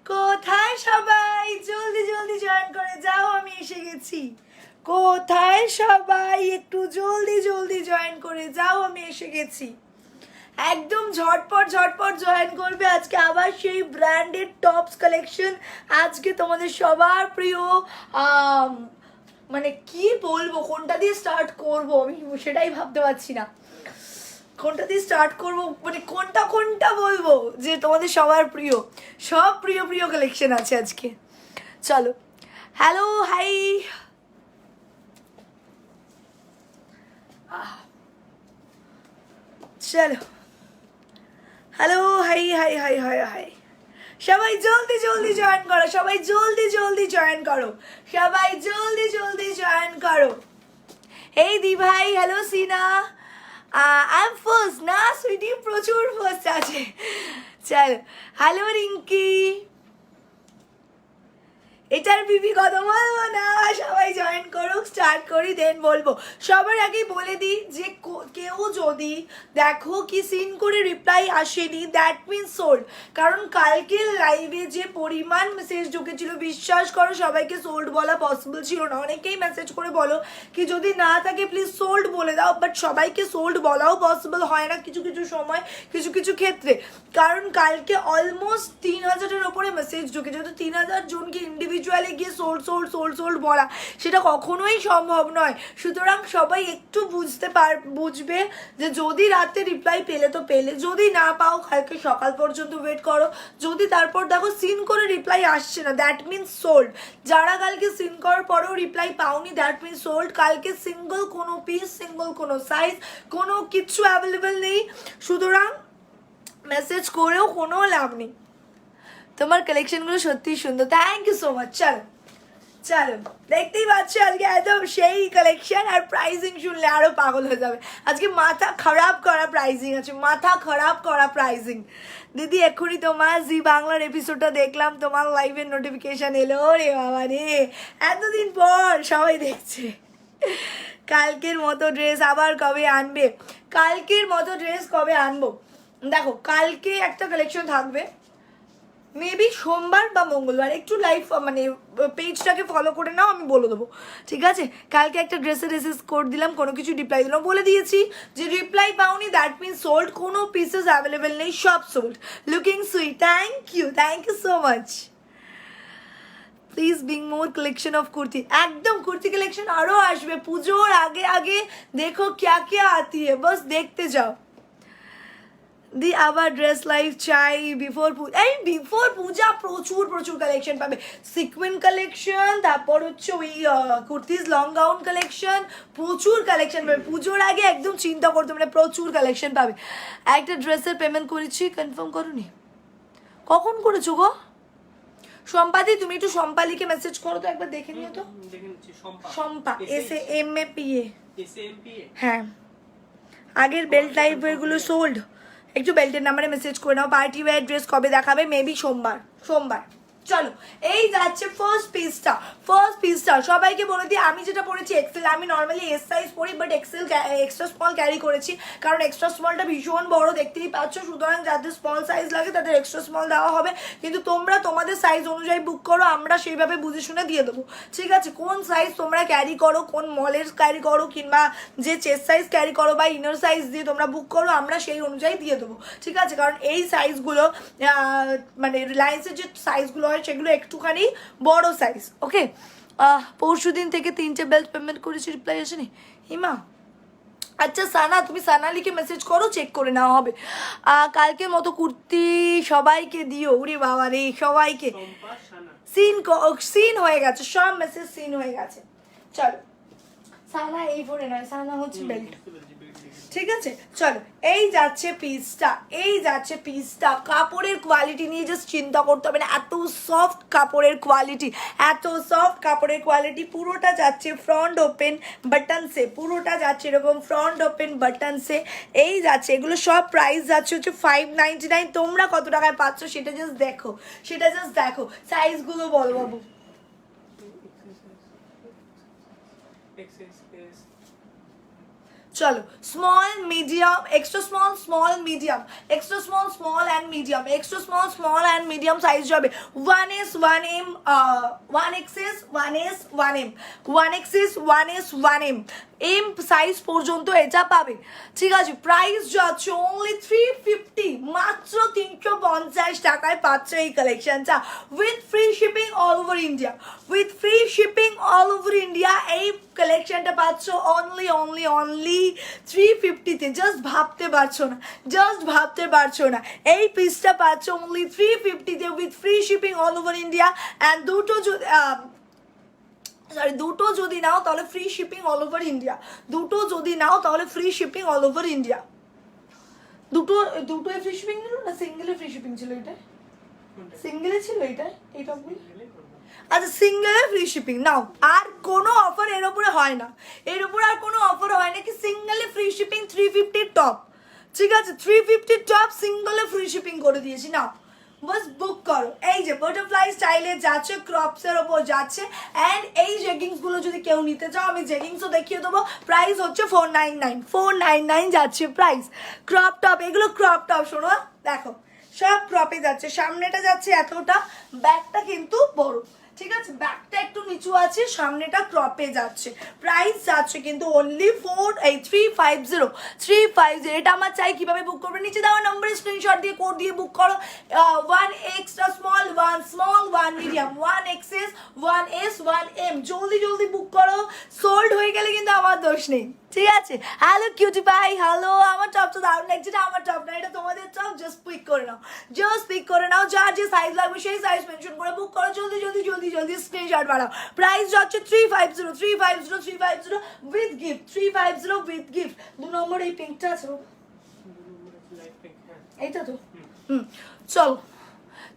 কোথায় সবাই জলদি জলদি জয়েন করে যাও, আমি এসে গেছি। কোথায় সবাই একটু জলদি জলদি জয়েন করে যাও, আমি এসে গেছি। একদম ঝটপট ঝটপট জয়েন করবে। আজকে আবার সেই ব্র্যান্ডেড টপস কালেকশন। আজকে তোমাদের সবার প্রিয় মানে কি বলবো, কোনটা দিয়ে স্টার্ট করব আমি সেটাই ভাবতে পারছি না। কোনটা দিয়ে স্টার্ট করবো, মানে কোনটা কোনটা বলবো যে তোমাদের সবার প্রিয়, সব প্রিয় প্রিয় কালেকশন আছে আজকে। চলো, হ্যালো, হাই, চলো, hello, high high high high high. সবাই জলদি জলদি জয়েন করো, সবাই জলদি জলদি জয়েন করো, সবাই জলদি জলদি জয়েন করো। এই দি ভাই, hello Sina, I am first না সুইটি, প্রচুর ফার্স্ট আছে। চল, হ্যালো রিঙ্কি, এটার বিবি কথা বলবো না, সবাই জয়েন করুক, স্টার্ট করি, দেন বলবো। সবার আগে বলে দিই যে কেউ যদি দেখো কি সিন করে রিপ্লাই আসেনি, দ্যাট মিনস সোল্ড। কারণ কালকের লাইভে যে পরিমাণ মেসেজ ঢুকেছিল, বিশ্বাস করো সবাইকে সোল্ড বলা পসিবল ছিল না। অনেকেই মেসেজ করে বলো কি যদি না থাকে প্লিজ সোল্ড বলে দাও, বাট সবাইকে সোল্ড বলাও পসিবল হয় না কিছু কিছু সময়, কিছু কিছু ক্ষেত্রে। কারণ কালকে অলমোস্ট 3000-এর ওপরে মেসেজ ঢুকেছে, তো 3000 জনকে ইন্ডিভিজুয়ালি গিয়ে সোল্ড সোল্ড সোল্ড সোল্ড বলা সেটা কখনোই সম্ভব নয়। সুতরাং সবাই একটু বুঝবে যে যদি রাতে রিপ্লাই পেলে তো পেলে, যদি না পাও কালকে সকাল পর্যন্ত ওয়েট করো। যদি তারপর দেখো সিন করে রিপ্লাই আসছে না, দ্যাট মিনস সোল্ড। যারা কালকে সিন করার পরেও রিপ্লাই পাওনি, দ্যাট মিনস সোল্ড। কালকে সিঙ্গল কোনো পিস, সিঙ্গল কোনো সাইজ, কোনো কিছু অ্যাভেলেবেল নেই। সুতরাং মেসেজ করেও কোনো লাভ নেই। তোমার কালেকশনগুলো সত্যিই সুন্দর, থ্যাংক ইউ সো মাচ। চলো চলো, দেখতেই পাচ্ছ আজকে একদম সেই কালেকশন, আর প্রাইজিং শুনলে আরো পাগল হয়ে যাবে। আজকে মাথা খারাপ করা প্রাইজিং আছে, মাথা খারাপ করা প্রাইজিং। দিদি এক্ষুনি তোমার জি বাংলার এপিসোডটা দেখলাম, তোমার লাইভের নোটিফিকেশন এলো। রে বাবা রে, এতদিন পর সবাই দেখছে। কালকের মতো ড্রেস আবার কবে আনবে? কালকের মতো ড্রেস কবে আনবো দেখো, কালকে একটা কালেকশন থাকবে, মেবি সোমবার বা মঙ্গলবার। একটু লাইভ মানে পেজটাকে ফলো করে নাও, আমি বলে দেবো, ঠিক আছে? কালকে একটা ড্রেসের এসএস কোড দিলাম, কোনো কিছু রিপ্লাই দিলাম, বলে দিয়েছি যে রিপ্লাই পাওনি দ্যাট মিনস সোল্ড, কোনো পিসেস অ্যাভেলেবেল নেই, সব sold. Looking sweet, thank you so much. Please bring more collection of kurti. একদম কুর্তি কালেকশন আরও আসবে পুজোর আগে আগে। দেখো ক্যা ক্যা আতি है, बस দেখতে যাও। দি আবার ড্রেস লাইভ চাই বিফোর পূজা প্রচুর প্রচুর কালেকশন পাবে। সিকুয়েন কালেকশন, তারপর হচ্ছে ওই কুর্তিজ লং গাউন কালেকশন, প্রচুর কালেকশন পাবে পুজোর আগে। একদম চিন্তা করতে মানে প্রচুর কালেকশন পাবে। একটা ড্রেসের পেমেন্ট করেছি, কনফার্ম করোনি? কখন করেছো গো সম্পাদি? তুমি একটু সম্পালিকে মেসেজ করো তো, একবার দেখে নিও তো। সম্পা, SAMPA। হ্যাঁ, আগের বেল্ট লাইভ এগুলো সোল্ড। একটু বেল্টের নাম্বারে মেসেজ করে নাও। পার্টি ওয়্যার ড্রেস কবে দেখাবে? মেবি সোমবার। চলো, এই যাচ্ছে ফার্স্ট পিসটা। সবাইকে বলে দিই, আমি যেটা পরেছি এক্সেল। আমি নর্মালি এস সাইজ পরি, বাট এক্সট্রা স্মল ক্যারি করেছি, কারণ এক্সট্রা স্মলটা ভীষণ বড়, দেখতেই পাচ্ছ। সুতরাং যাদের স্মল সাইজ লাগে তাদের এক্সট্রা স্মল দেওয়া হবে, কিন্তু তোমরা তোমাদের সাইজ অনুযায়ী বুক করো, আমরা সেইভাবে বুঝে শুনে দিয়ে দেবো, ঠিক আছে? কোন সাইজ তোমরা ক্যারি করো, কোন মলের ক্যারি করো, কিংবা যে চেস্ট সাইজ ক্যারি করো বা ইনার সাইজ দিয়ে তোমরা বুক করো, আমরা সেই অনুযায়ী দিয়ে দেবো, ঠিক আছে? কারণ এই সাইজগুলো মানে রিলায়েন্সের যে সাইজগুলো হয় সেগুলো একটুখানি বড় সাইজ, ওকে? পরশু দিন থেকে 3টে বেল্ট পেমেন্ট করেছি, রিপ্লাই আসেনি। হিমা, আচ্ছা সানা, তুমি সানালিকে মেসেজ করো, চেক করে নেওয়া হবে। কালকের মতো কুর্তি সবাইকে দিও। উরে বাবা রে, সবাইকে সিন হয়ে গেছে, সব মেসেজ সিন হয়ে গেছে। চলো, সানা এই ফোনে নয়, সানা হচ্ছে বেল্ট, ঠিক আছে? চলো, এই যাচ্ছে পিসটা। কাপড়ের কোয়ালিটি নিয়ে জাস্ট চিন্তা করতে হবে না, এত সফট কাপড়ের কোয়ালিটি। পুরোটা যাচ্ছে ফ্রন্ট ওপেন বাটনসে, পুরোটা যাচ্ছে এরকম ফ্রন্ট ওপেন বাটনসে। এই যাচ্ছে, এগুলো সব প্রাইস যাচ্ছে হচ্ছে 599। তোমরা কত টাকায় পাচ্ছ সেটা জাস্ট দেখো। সাইজগুলো বলো বাবু। চলো small medium extra small small medium extra small small and medium extra small small and medium size যাবে 1S 1M 1XS 1S 1M 1XS 1S 1M M size পর্যন্ত এটা পাবে ঠিক আছে প্রাইস যাচ্ছে অনলি 350 মাত্র 350 টাকায় পাচ্ছ এই কালেকশনটা with free shipping all over India with free shipping all over India এই কালেকশনটা পাচ্ছ অনলি অনলি অনলি 350-তে জাস্ট ভাবতে পারছো না এই পিসটা পাচ্ছ অনলি 350-তে with free shipping all over India and দুটো যদি নাও তাহলে free shipping all over India দুটোই ফ্রি শিপিং ছিল না সিঙ্গেলে ফ্রি শিপিং ছিল এটা সিঙ্গেলে ছিল এটা আচ্ছা সিঙ্গেলে ফ্রি শিপিং নাও আর কোনো অফার এর উপরে হয় না আর কোনো অফার হয় না কি সিঙ্গেলে ফ্রি শিপিং 350 টপ ঠিক আছে 350 টপ সিঙ্গেলে ফ্রি শিপিং করে দিয়েছি নাও বাস বুক করো এই যে বাটারফ্লাই স্টাইলে যাচ্ছে ক্রপসের ওপর যাচ্ছে অ্যান্ড এই জেগিংসগুলো যদি কেউ নিতে চাও আমি জেগিংসও দেখিয়ে দেবো প্রাইস হচ্ছে 499 যাচ্ছে প্রাইস ক্রপ টপ এগুলো ক্রপ টপ শোনো দেখো সব ক্রপে যাচ্ছে সামনেটা যাচ্ছে এতটা ব্যাকটা কিন্তু বড় ঠিক আছে ব্যাকটা একটু নিচু আছে সামনেটা ক্রপে যাচ্ছে প্রাইস যাচ্ছে কিন্তু অনলি 350 এটা আমার চাই কিভাবে বুক করবে নিচে দেওয়া নম্বরে স্ক্রিনশট দিয়ে কোড দিয়ে বুক করো 1 extra small 1 small 1 medium 1 XS 1S 1M জলদি বুক করো সোল্ড হয়ে গেলে কিন্তু আমার দোষ নেই ঠিক আছে হ্যালো কিউটি পাই হ্যালো আমার টপটা দারুণ লাগছে এটা আমার টপ না এটা তোমাদের টপ জাস্ট পিক করে নাও যার যে সাইজ লাগবে সেই সাইজ মেনশন করে বুক করো জলদি স্ক্রিনশট বাড়াও প্রাইস যাচ্ছে 350 উইথ গিফট 350 উইথ গিফট 2 নম্বর এই পিঙ্কটা আছে এইটা তো চলো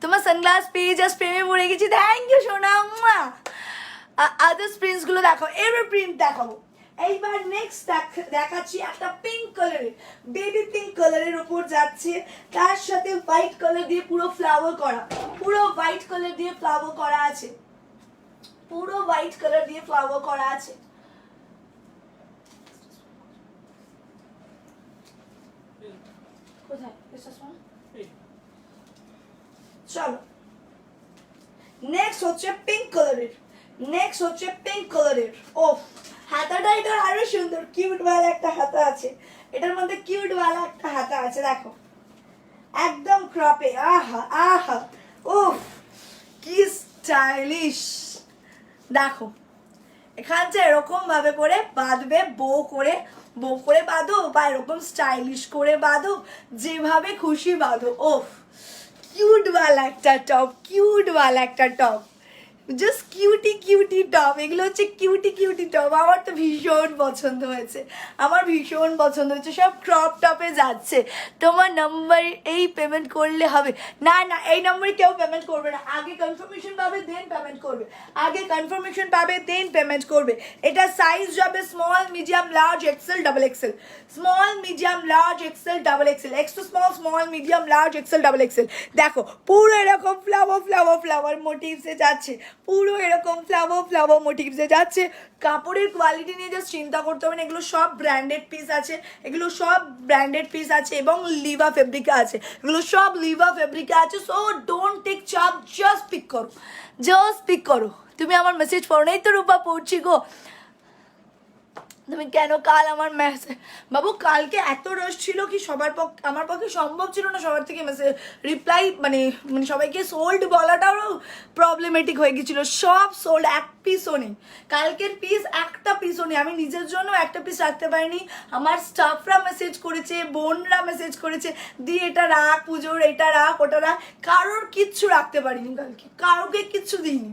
তোমার সানগ্লাস পেয়ে জাস্ট প্রেমে পড়ে গেছি থ্যাংক ইউ সোনা আদার্স প্রিন্টসগুলো দেখো এবার প্রিন্ট দেখাবো এইবার নেক্সট দেখাচ্ছি একটা পিঙ্ক কালারের বেবি পিঙ্ক কালারের উপর যাচ্ছে তার সাথে হোয়াইট কালার দিয়ে পুরো ফ্লাওয়ার করা আছে কোথায় চলো নেক্সট হচ্ছে পিঙ্ক কালারের ওফ হাতাটা এটা আরো সুন্দর কিউট ওয়ালা একটা হাতা আছে এটার মধ্যে কিউট ওয়ালা একটা হাতা আছে দেখো একদম ক্রপে আহা উফ কি স্টাইলিশ দেখো এখানটা এরকম ভাবে করে বাঁধবে বো করে বাঁধো বা এরকম স্টাইলিশ করে বাঁধো যেভাবে খুশি বাঁধো ওফ কিউট ওয়ালা একটা টপ জাস্ট কিউটি টপ এগুলো হচ্ছে কিউটি টপ আমার তো ভীষণ পছন্দ হয়েছে সব ক্রপ টপে যাচ্ছে তোমার নাম্বার এই পেমেন্ট করলে হবে না এই নম্বরে কেউ পেমেন্ট করবে না আগে কনফার্মেশন পাবে দেন পেমেন্ট করবে এটা সাইজ যাবে small medium large XL double Excel extra small medium large XL double Excel দেখো পুরো এরকম ফ্লাওয়ার মোটিভসে যাচ্ছে কাপড়ের কোয়ালিটি নিয়ে জাস্ট চিন্তা করতে হবে না এগুলো সব ব্র্যান্ডেড পিস আছে এবং লিভা ফেব্রিকা আছে সো ডোন্ট টেক চাপ জাস্ট পিক করো তুমি আমার মেসেজ পড়ো নাই তো রূপা পড়ছি গো তুমি কেন কাল আমার মেসেজ বাবু কালকে এত রশ ছিল কি আমার পক্ষে সম্ভব ছিল না সবার থেকে মেসেজ রিপ্লাই মানে সবাইকে সোল্ড বলাটাও প্রবলেমেটিক হয়ে গেছিলো সব সোল্ড এক পিসও নেই কালকের পিস একটা পিসও নেই আমি নিজের জন্য একটা পিস রাখতে পারিনি আমার স্টাফরা মেসেজ করেছে বোনরা মেসেজ করেছে দিয়ে এটা রাখ পুজোর এটা রাখ ওটা রাখ কারোর কিচ্ছু রাখতে পারিনি কালকে কারোকে কিচ্ছু দিইনি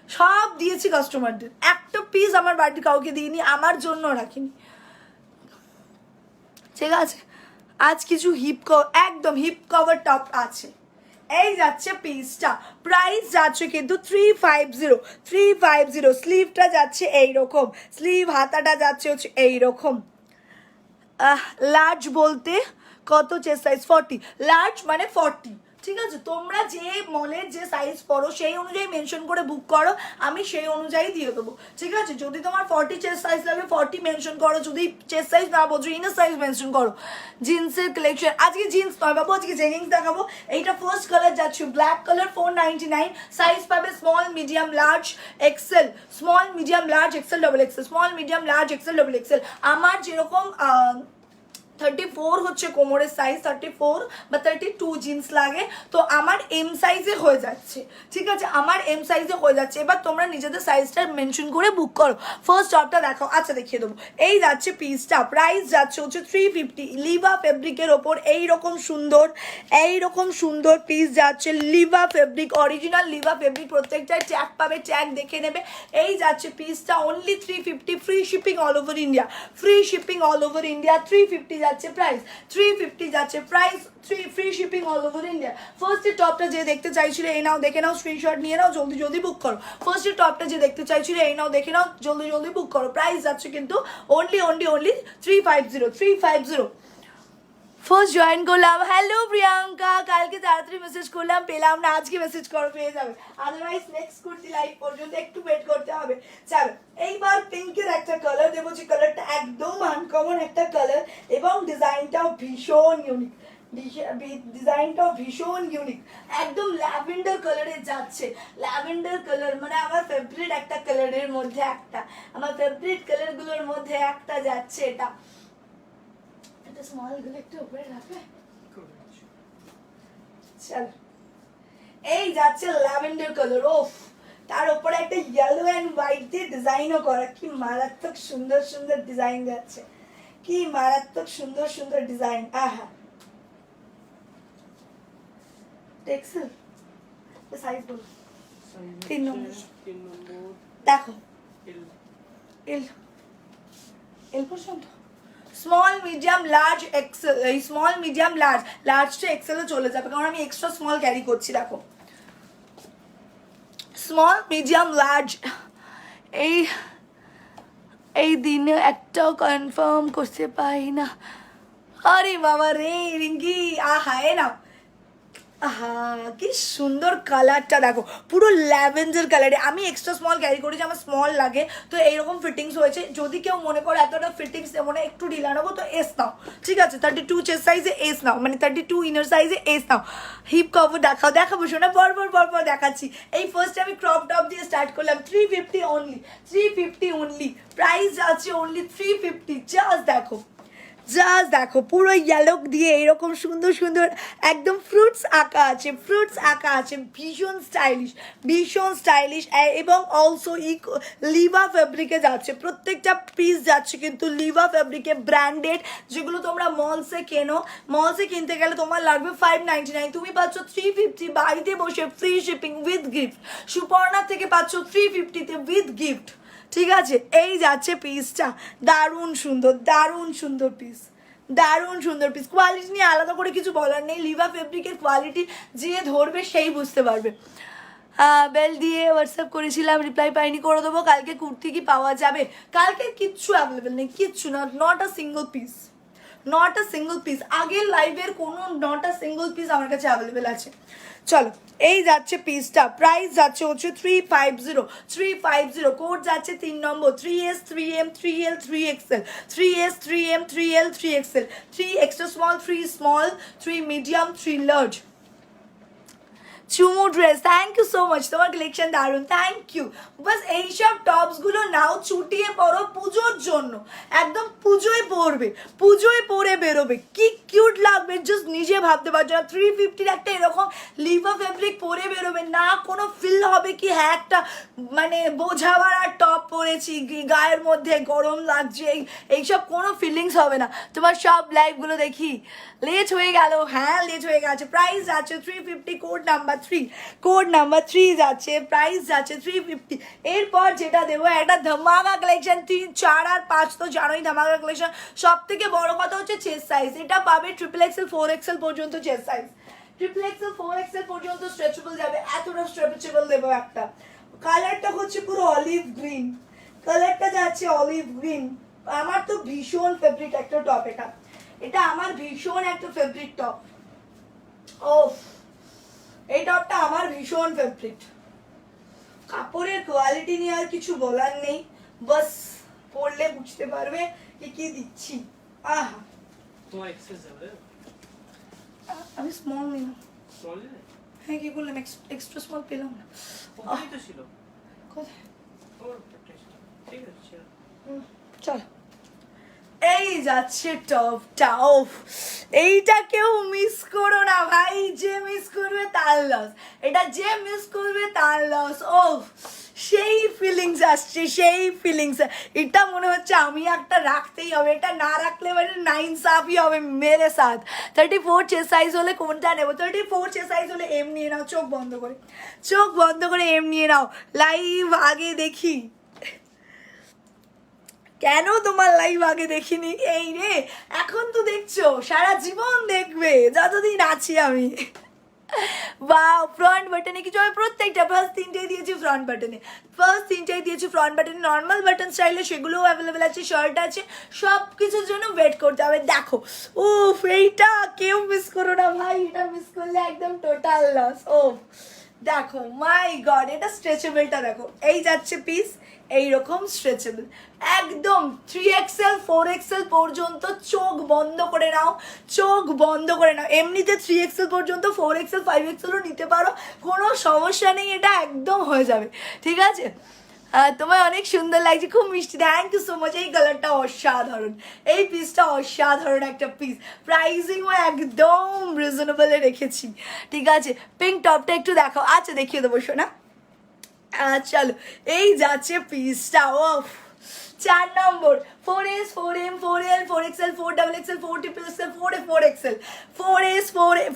সব দিয়েছি কাস্টমারদের একটা পিস আমার বাড়িতে কাউকে দিইনি আমার জন্য রাখিনি ঠিক আছে আজ কিছু একদম হিপ কভার টপ আছে এই যাচ্ছে পিসটা প্রাইস যাচ্ছে কিন্তু 350 স্লিভটা যাচ্ছে এইরকম স্লিভ হাতাটা যাচ্ছে হচ্ছে এইরকম লার্জ বলতে কত চেস্ট সাইজ 40 লার্জ মানে 40 ঠিক আছে, তোমরা যে মলের যে সাইজ পড়ো সেই অনুযায়ী মেনশন করে বুক করো, আমি সেই অনুযায়ী দিয়ে দেবো। ঠিক আছে, যদি তোমার 40 চেস্ট সাইজ লাগে 40 মেনশন করো, যদি চেস্ট সাইজ না বোঝো ইনার সাইজ মেনশন করো। জিন্সের কালেকশন, আজকে জিন্স নয় বাবু, আজকে জেগিংস দেখাবো। এইটা ফার্স্ট কালার যাচ্ছে ব্ল্যাক কালার, 499। সাইজ পাবে small, medium, large, XL. Small, medium, large, XL, double XL. Small, medium, large, XL, double XL. আমার যেরকম 34 হচ্ছে কোমরের সাইজ, 34 বা 32 জিন্স লাগে, তো আমার এম সাইজে হয়ে যাচ্ছে। ঠিক আছে, আমার এম সাইজে হয়ে যাচ্ছে। এবার তোমরা নিজেদের সাইজটা মেনশন করে বুক করো। ফার্স্ট টপটা দেখো, আচ্ছা দেখিয়ে দেবো। এই যাচ্ছে পিসটা, প্রাইস যাচ্ছে হচ্ছে 350। লিভা ফেব্রিকের ওপর এইরকম সুন্দর পিস যাচ্ছে। Liva fabric, original Liva fabric, প্রত্যেকটায় ট্যাগ পাবে, ট্যাগ দেখে নেবে। এই যাচ্ছে পিসটা only 350, free shipping all over India, free shipping all over India. 350 যাচ্ছে প্রাইস, 350 যাচ্ছে price, free shipping all over India. ফার্স্টে টপটা যে দেখতে চাইছিলে এই নাও, দেখে নাও, স্ক্রিনশট নিয়ে নাও, জলদি জলদি বুক করো। ফার্স্টে টপটা যে দেখতে চাইছিলে এই নাও, দেখে নাও, জলদি জলদি বুক করো। প্রাইস যাচ্ছে কিন্তু অনলি 350। ফার্স্ট জয়েন করলাম, হ্যালো প্রিয়াঙ্কা, কালকে তাড়াতাড়ি মেসেজ করলাম, পেলাম না, আজকে মেসেজ করো, পেয়ে যাবে। আদারওয়াইজ নেক্সট কুর্তি লাইভ পর্যন্ত একটু ওয়েট করতে হবে। চলো, এইবার পিঙ্কের একটা কালার দেবো, যে কালারটা একদম আনকমন একটা কালার এবং ডিজাইনটাও ভীষণ ইউনিক। একদম ল্যাভেন্ডার কালারে যাচ্ছে। ল্যাভেন্ডার কালার মানে আমার ফেভারিট একটা কালারের মধ্যে একটা, আমার ফেভারিট কালারগুলোর মধ্যে একটা যাচ্ছে এটা। স্মল গুলো একটু উপরে রাখবে। চল, এই যাচ্ছে ল্যাভেন্ডার কালার, ওফ, তার উপরে একটা ইয়েলো এন্ড হোয়াইট দিয়ে ডিজাইনও করা। কি মারাত্মক সুন্দর সুন্দর ডিজাইন যাচ্ছে, কি মারাত্মক সুন্দর সুন্দর ডিজাইন। আহা, টেক্সেল সাইজ বলো, 3 নম্বর দেখো, এল পর্যন্ত। Small, medium, large, XL. এই small, medium, large, large to এক্সেলে চলে যাবে, কারণ আমি এক্সট্রা স্মল ক্যারি করছি। দেখো, স্মল, মিডিয়াম, লার্জ। এই দিনে একটাও কনফার্ম করতে পারি না। আরে বাবা রে রিঙ্কি, আহা এ নাও, আহা কি সুন্দর কালারটা দেখো, পুরো ল্যাভেন্ডার কালারে। আমি এক্সট্রা স্মল ক্যারি করি, যে আমার স্মল লাগে, তো এইরকম ফিটিংস হয়েছে। যদি কেউ মনে করো এতটা ফিটিংস নেবো না, একটু ঢিলা নেবো, তো এস নাও। ঠিক আছে, 32 চেস্ট সাইজে এস নাও, মানে 32 ইনার সাইজে এস নাও। হিপ কভার দেখাবো শোনা, পরপর দেখাচ্ছি। এই ফার্স্টে আমি ক্রপ টপ দিয়ে স্টার্ট করলাম, 350 অনলি। প্রাইস আছে অনলি 350। জাস্ট দেখো, পুরো ইয়েলো দিয়ে এরকম সুন্দর সুন্দর একদম ফ্রুটস আঁকা আছে, ভীষণ স্টাইলিশ। এবং অলসো লিভা ফেব্রিকে যাচ্ছে, প্রত্যেকটা পিস যাচ্ছে কিন্তু লিভা ফেব্রিকে, ব্র্যান্ডেড। যেগুলো তোমরা মলসে কিনতে গেলে তোমার লাগবে 599, তুমি পাচ্ছ 350 বাড়িতে বসে, free shipping with gift. Suparna থেকে পাচ্ছ 350-তে উইথ গিফট। ঠিক আছে, এই যাচ্ছে পিসটা, দারুণ সুন্দর পিস। কোয়ালিটি নিয়ে আলাদা করে কিছু বলার নেই। লিভা ফেব্রিকের কোয়ালিটি যে ধরবে সেই বুঝতে পারবে। বেল দিয়ে হোয়াটসঅ্যাপ করেছিলাম, রিপ্লাই পাইনি, করে দেবো। কালকে কুর্তি কি পাওয়া যাবে? কালকে কিচ্ছু অ্যাভেলেবেল নেই, কিচ্ছু না, নট আ সিঙ্গল পিস। আগের লাইভের কোনো নট আ সিঙ্গল পিস আমার কাছে অ্যাভেলেবেল আছে। চলো, এই যাচ্ছে পিসটা, প্রাইস যাচ্ছে হচ্ছে 350। কোড যাচ্ছে 3 নম্বর, 3S, 3M, 3L, 3XL, 3S, 3M, 3L, 3XL, 3 extra small, 3 small, 3 medium, 3 large। চুমু dress, thank you so much, তোমার কালেকশন দারুণ, থ্যাংক ইউ। বাস এইসব টপসগুলো নাও, চুটিয়ে পরো পুজোর জন্য, একদম পুজোয় পরে বেরোবে, কি কিউট লাগবে জাস্ট নিজে ভাবতে পারছো না। 350 একটা এরকম লিভা ফেব্রিক পরে বেরোবে না, কোনো ফিল হবে কি হ্যাঁ একটা মানে বোঝাবার আর টপ পরেছি, গায়ের মধ্যে গরম লাগছে, এইসব কোনো ফিলিংস হবে না। তোমার সব লাইভগুলো দেখি লেট হয়ে গেল, হ্যাঁ লেট হয়ে গেছে। প্রাইস যাচ্ছে 350, কোড নাম্বার 3 যাচ্ছে, প্রাইস যাচ্ছে 350। এরপর যেটা দেবো একটা ধামাকা কালেকশন, 3, 4 আর 5 তো জানোই ধামাকা কালেকশন। সব থেকে বড় কথা হচ্ছে চেস্ট সাইজ, এটা পাবে XXL, 4XL পর্যন্ত চেস্ট সাইজ, XXL, 4XL পর্যন্ত স্ট্রেচেবল যাবে, এতটা স্ট্রেচেবল দেবো একটা। কালারটা হচ্ছে পুরো অলিভ গ্রিন, কালারটা যাচ্ছে অলিভ গ্রিন। আমার তো ভীষণ ফেভারিট একটা টপ, এটা আমার ভীষণ একটা ফেভারিট টপ। ওফ এই টপটা আমার ভীষণ ফেভারিট। কাপড়ের কোয়ালিটি নিয়ে আর কিছু বলার নেই, বাস পরলে বুঝতে পারবে কি দিচ্ছি। আহা তোমার এক্সেস যাবে। আমি স্মল নিলাম। স্মল নিলে? হ্যাঁ, কি করলাম, এক্সট্রা স্মল পেলাম না। ওই তো ছিল কোথায়? ওর টেস্ট ঠিক আছে। চলো, এই যাচ্ছে টপটা। ওফ, এইটা কেউ মিস করো না ভাই, যে মিস করবে তার লস, এটা যে মিস করবে তার লস। ওফ, সেই ফিলিংস আসছে, সেই ফিলিংস। এটা মনে হচ্ছে আমি একটা রাখতেই হবে, এটা না রাখলে মানে নাইনসাফি হবে মেরে সাথ। 34 চেস্ট সাইজ হলে কোনটা নেবো? 34 চেস্ট সাইজ হলে এম নিয়ে নাও, চোখ বন্ধ করে, চোখ বন্ধ করে এম নিয়ে নাও। লাইভ আগে দেখি, কেন তোমার লাইভ আগে দেখিনি? এই রে, এখন তো দেখছো, সারা জীবন দেখবে যতদিন আছি আমি। বা ফ্রন্ট বাটনে কিছু, আমি প্রত্যেকটা ফার্স্ট তিনটেই দিয়েছি ফ্রন্ট বাটনে, ফার্স্ট তিনটেই দিয়েছি ফ্রন্ট বাটনে। নর্মাল বাটন স্টাইলে সেগুলোও অ্যাভেলেবেল আছে, শার্ট আছে, সব কিছুর জন্য ওয়েট করতে হবে। দেখো, উফ, এইটা কেউ মিস করো না ভাই, এটা মিস করলে একদম টোটাল লস। ও দেখো, মাই গড, এটা স্ট্রেচেবলটা দেখো, এই যাচ্ছে পিস এইরকম স্ট্রেচেবল, একদম 3XL 4XL পর্যন্ত। চোখ বন্ধ করে নাও, চোখ বন্ধ করে নাও। এমনিতে 3XL পর্যন্ত, 4XL 5XLও নিতে পারো, কোনো সমস্যা নেই, এটা একদম হয়ে যাবে, ঠিক আছে? তোমায় অনেক সুন্দর লাগছে, খুব মিষ্টি, থ্যাংক ইউ সো মাচ। এই কালারটা অসাধারণ, এই পিসটা অসাধারণ একটা পিস। প্রাইসিংও একদম রিজনেবলে রেখেছি, ঠিক আছে? পিঙ্ক টপটা একটু দেখাও। আচ্ছা, দেখিয়ে দেবো শোনা। চলো, এই যাচ্ছে পিসটা। Of, 4 number, 4S 4M 4L 4XL 4XXL 4XXL 4A 4XL 4S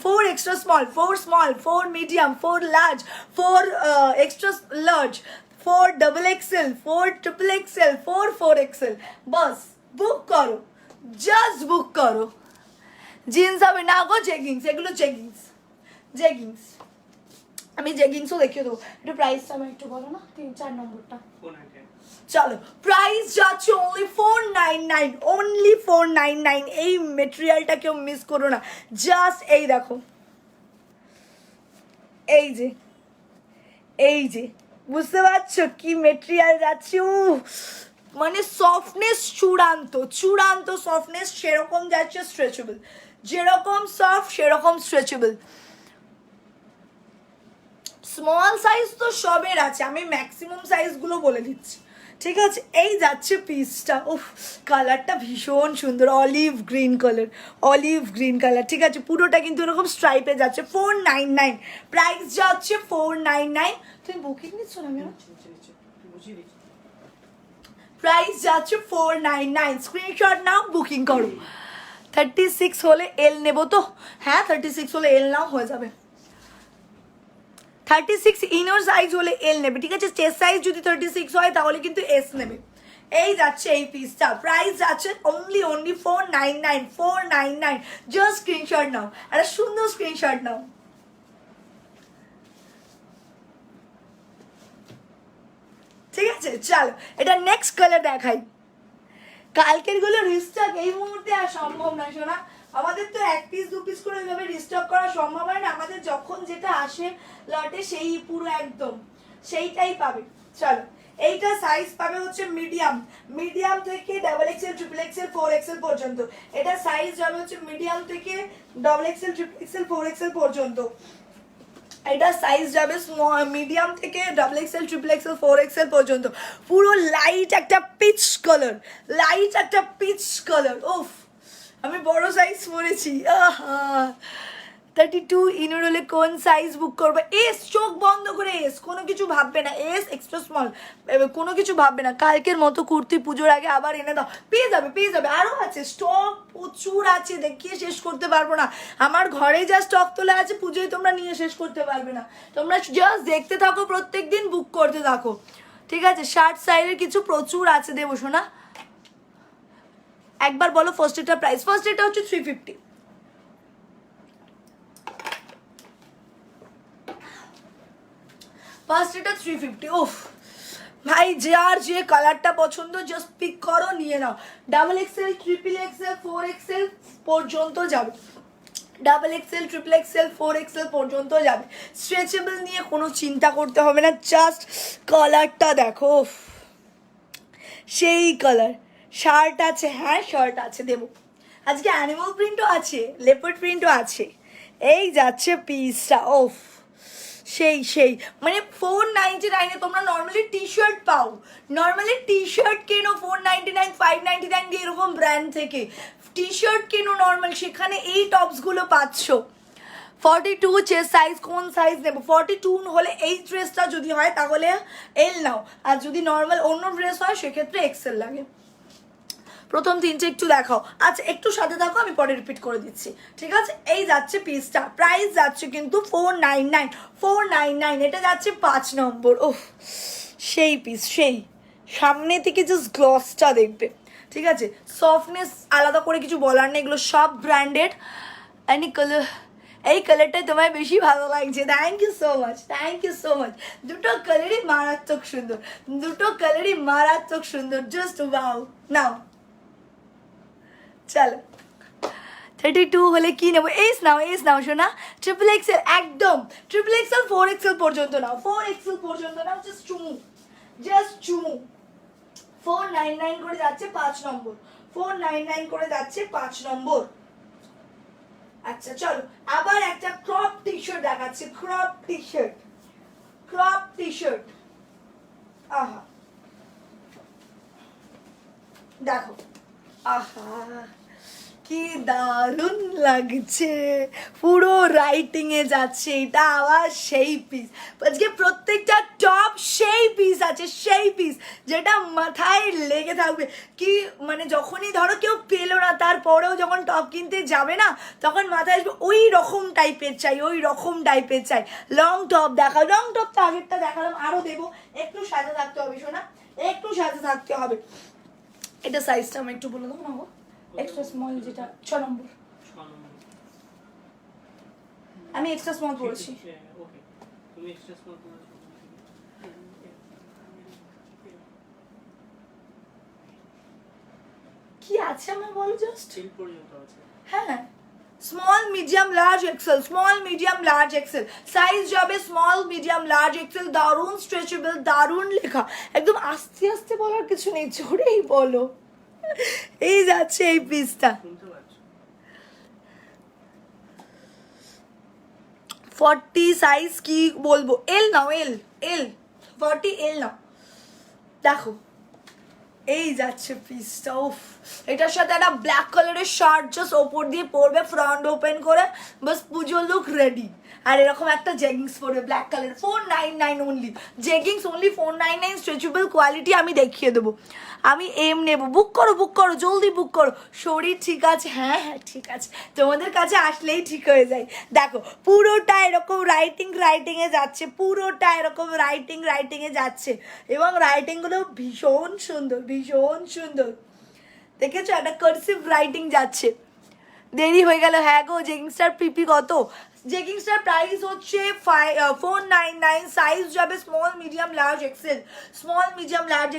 4 extra small 4 small 4 medium 4 large 4 extra large 4 XXL 4 XXL 4 4XL। বাস বুক করো, জাস্ট বুক করো। জিন্স হবে না গো, জেগিংস, এগুলো জেগিংস, জেগিংস। আমি জেগিংসও দেখিয়ে দেবো। একটু প্রাইসটা আমি একটু বলো না, 3-4 নম্বরটা। চলো, প্রাইস যাচ্ছে অনলি 499, অনলি 499। এই মেটেরিয়ালটা কেউ মিস করো না, জাস্ট এই দেখো, এই যে, এই যে, বুঝতে পারছো কি মেটেরিয়াল যাচ্ছে? মানে সফটনেস চূড়ান্ত, চূড়ান্ত সফটনেস, সেরকম যাচ্ছে স্ট্রেচেবল, যেরকম সফট সেরকম স্ট্রেচেবল। স্মল সাইজ তো সবের আছে, আমি ম্যাক্সিমাম সাইজগুলো বলে দিচ্ছি, ঠিক আছে? এই যাচ্ছে পিসটা। উফ, কালারটা ভীষণ সুন্দর, olive green colour, olive green colour, ঠিক আছে? পুরোটা কিন্তু এরকম স্ট্রাইপে যাচ্ছে। 499, প্রাইস যাচ্ছে 499। তুমি বুকিং নিচ্ছ না কেন? প্রাইস যাচ্ছে 499, স্ক্রিনশট নাও, বুকিং করো। 36 হলে এল নেবো তো? হ্যাঁ, 36 হলে এল নাও, হয়ে যাবে। 36 ইনার সাইজ হলে এল নেবে, ঠিক আছে? চেস্ট সাইজ যদি 36 হয় তাহলে কিন্তু এস নেবে। এই যাচ্ছে এই পিসটা, প্রাইস যাচ্ছে অনলি 499, 499। জাস্ট স্ক্রিনশট নাও, একটা সুন্দর স্ক্রিনশট নাও। ঠিক আছে, চলো এটা নেক্সট কালার দেখাই। কালকের গুলো রিস্টক এই মুহূর্তে আর সম্ভব না শোনা, আমাদের তো 1 পিস 2 পিস করে এইভাবে রিস্টক করা সম্ভব হয় না। আমাদের যখন যেটা আসে লটে সেই পুরো একদম সেইটাই পাবে। চলো, এইটা সাইজ পাবে হচ্ছে মিডিয়াম, মিডিয়াম থেকে XXL XXL 4XL পর্যন্ত। এটা সাইজ যাবে হচ্ছে মিডিয়াম থেকে XXL XXL 4XL পর্যন্ত। এটা সাইজ যাবে মিডিয়াম থেকে XXL XXL 4XL পর্যন্ত। পুরো লাইট একটা পিচ কালার, লাইট একটা পিচ কালার। উফ, আমি বড় সাইজ পরেছি। 32 ইনার হলে কোন সাইজ বুক করবে? এস, চোখ বন্ধ করে এস, কোনো কিছু ভাববে না। এস এক্সট্রা স্মল, কোনো কিছু ভাববে না। কালকের মতো কুর্তি পুজোর আগে আবার এনে দাও, পেয়ে যাবে, পেয়ে যাবে। আরও আছে, স্টক প্রচুর আছে, দেখিয়ে শেষ করতে পারবো না। আমার ঘরে যা স্টক তোলা আছে, পুজোয় তোমরা নিয়ে শেষ করতে পারবে না। তোমরা জাস্ট দেখতে থাকো, প্রত্যেক দিন বুক করতে থাকো, ঠিক আছে? শার্ট সাইজের কিছু প্রচুর আছে, দেবো শোনা। একবার বলো ফার্স্ট এটা প্রাইস। ফার্স্ট এটা হচ্ছে 350, ফার্স্ট এটা 350। ওফ ভাই, যার যে কালারটা পছন্দ জাস্ট পিক করো, নিয়ে নাও। XXL XXL 4XL পর্যন্ত যাবে, double XL, triple Excel, 4XL পর্যন্ত যাবে। স্ট্রেচেবল নিয়ে কোনো চিন্তা করতে হবে না, জাস্ট কালারটা দেখো, উফ, সেই কালার। শার্ট আছে, হ্যাঁ শার্ট আছে দেবো, আজকে অ্যানিমাল প্রিন্টও আছে, লেপার্ড প্রিন্টও আছে। এই যাচ্ছে পিসটা, ওফ সেই মানে 499 তোমরা নর্মালি টি শার্ট পাও, নর্মালি টি শার্ট কেনো 499, 599 দিয়ে এরকম ব্র্যান্ড থেকে টি শার্ট কেনো নর্মাল, সেখানে এই টপসগুলো পাচ্ছ। 42 চেস্ট সাইজ, কোন সাইজ নেব? 42 হলে এই ড্রেসটা যদি হয় তাহলে এল নাও, আর যদি নর্মাল অন্য ড্রেস হয় সেক্ষেত্রে এক্সেল লাগে। প্রথম তিনটে একটু দেখাও, আচ্ছা একটু সাথে থাকো, আমি পরে রিপিট করে দিচ্ছি, ঠিক আছে? এই যাচ্ছে পিসটা, প্রাইস যাচ্ছে কিন্তু 499, এটা যাচ্ছে 5 নম্বর। ওহ সেই পিস, সেই সামনে থেকে জাস্ট গ্লসটা দেখবে, ঠিক আছে? সফটনেস আলাদা করে কিছু বলার নেই, এগুলো সব ব্র্যান্ডেড। এনি কালার, এই কালারটাই তোমায় বেশি ভালো লাগছে, thank you so much, thank you so much. দুটো কালারই মারাত্মক সুন্দর, দুটো কালারই মারাত্মক সুন্দর, জাস্ট ওয়াও। নাও চলো 32 হলে কি নেবো? এস নাও শোনা, ট্রিপল এক্সেল, একদম ট্রিপল এক্সেল, 4XL পর্যন্ত নাও, 4XL পর্যন্ত নাও, জাস্ট চুমু 499 করে যাচ্ছে 5 নম্বর, 499 করে যাচ্ছে 5 নম্বর। আচ্ছা চলো আবার একটা ক্রপ টি শার্ট দেখাচ্ছি, ক্রপ টি শার্ট, আহা দেখো, আহা কি দারুণ লাগছে, পুরো রাইটিং এ যাচ্ছে, এটা আবার সেই পিস, আজকে প্রত্যেকটা টপ সেই পিস আছে, সেই পিস যেটা মাথায় লেগে থাকবে। কি মানে যখনই ধরো কেউ পেলো না, তারপরেও যখন টপ কিনতে যাবে না, তখন মাথায় আসবে ওই রকম টাইপের চাই, লং টপ দেখাও, লং টপ তো আগেরটা দেখালাম, আরো দেবো, একটু সাথে থাকতে হবে শোনা, একটু সাথে থাকতে হবে। এটা সাইজটা আমি একটু বলে দেবো না গো, এক্সট্রা স্মল যেটা 6 নম্বর, আমি এক্সট্রা স্মল পড়েছি। ওকে, তুমি এক্সট্রা স্মল করেছো। কি আছে আমার বলো জাস্ট? স্টিল পর্যন্ত আছে। হ্যাঁ, small medium large XL, small medium large XL size যাবে, স্মল মিডিয়াম লার্জ এক্সেল, দারুণ স্ট্রেচেবল, দারুণ লেখা, একদম আস্তে আস্তে বলার কিছু নেই, জোরেই বলো। এই যাচ্ছে এই পিসটা, শুনতে পাচ্ছ? 40 সাইজ কি বলবো, এল নাও, এল 40 এল নাও, দেখো এই যাচ্ছে পিসটা, উফ এটার সাথে একটা ব্ল্যাক কালারের শার্ট জাস্ট ওপর দিয়ে পরবে, ফ্রন্ট ওপেন করে, বাস পুজো লুক রেডি। আর এরকম একটা জেগিংস পরবে black colour, 499 only, jeggings only 499, stretchable quality. আমি দেখিয়ে দেবো, আমি নেবো, বুক করো জলদি বুক করো। শরীর ঠিক আছে? হ্যাঁ ঠিক আছে, তোমাদের কাছে আসলেই ঠিক হয়ে যায়। দেখো পুরোটা এরকম রাইটিংয়ে যাচ্ছে, পুরোটা এরকম রাইটিংয়ে যাচ্ছে, এবং রাইটিংগুলো ভীষণ সুন্দর, দেখেছো? একটা কার্সিভ রাইটিং যাচ্ছে। দেরি হয়ে গেল, হ্যাঁ গো। জেগিংসটার পিপি কত? জেগিংসটার প্রাইস হচ্ছে 499, সাইজ যাবে স্মল মিডিয়াম লার্জ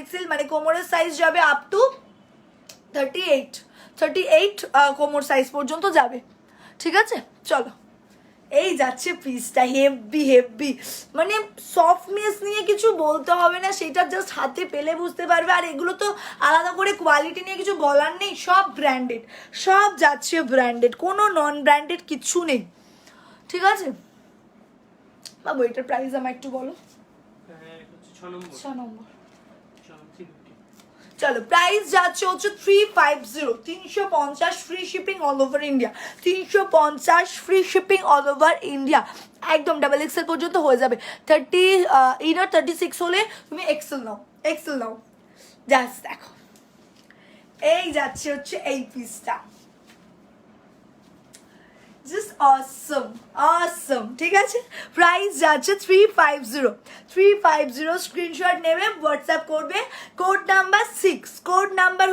এক্সেল, মানে কোমরের সাইজ যাবে আপ টু 38 কোমর সাইজ পর্যন্ত যাবে, ঠিক আছে? চলো এই যাচ্ছে পিসটা, হেভি, মানে সফটনেস নিয়ে কিছু বলতে হবে না, সেটা জাস্ট হাতে পেলে বুঝতে পারবে। আর এগুলো তো আলাদা করে কোয়ালিটি নিয়ে কিছু বলার নেই, সব ব্র্যান্ডেড, সব যাচ্ছে ব্র্যান্ডেড, কোনো নন ব্র্যান্ডেড কিছু নেই, ঠিক আছে বাবু? এটার প্রাইস আমার একটু বলো। হ্যাঁ, এটা হচ্ছে 6 নম্বর। 6 নম্বর, 350। চলো প্রাইস যাচ্ছে হচ্ছে 350, 350 free shipping all over India, 350 free shipping all over India, একদম ডাবল এক্সেল পর্যন্ত হয়ে যাবে। 36 হলে তুমি এক্সেল নাও, জাস্ট দেখো এই যাচ্ছে হচ্ছে এই পিসটা, জাস্ট অসম, ঠিক আছে? প্রাইস যাচ্ছে 350, স্ক্রিনশট নেবে, হোয়াটসঅ্যাপ করবে, কোড নাম্বার 6, কোড নাম্বার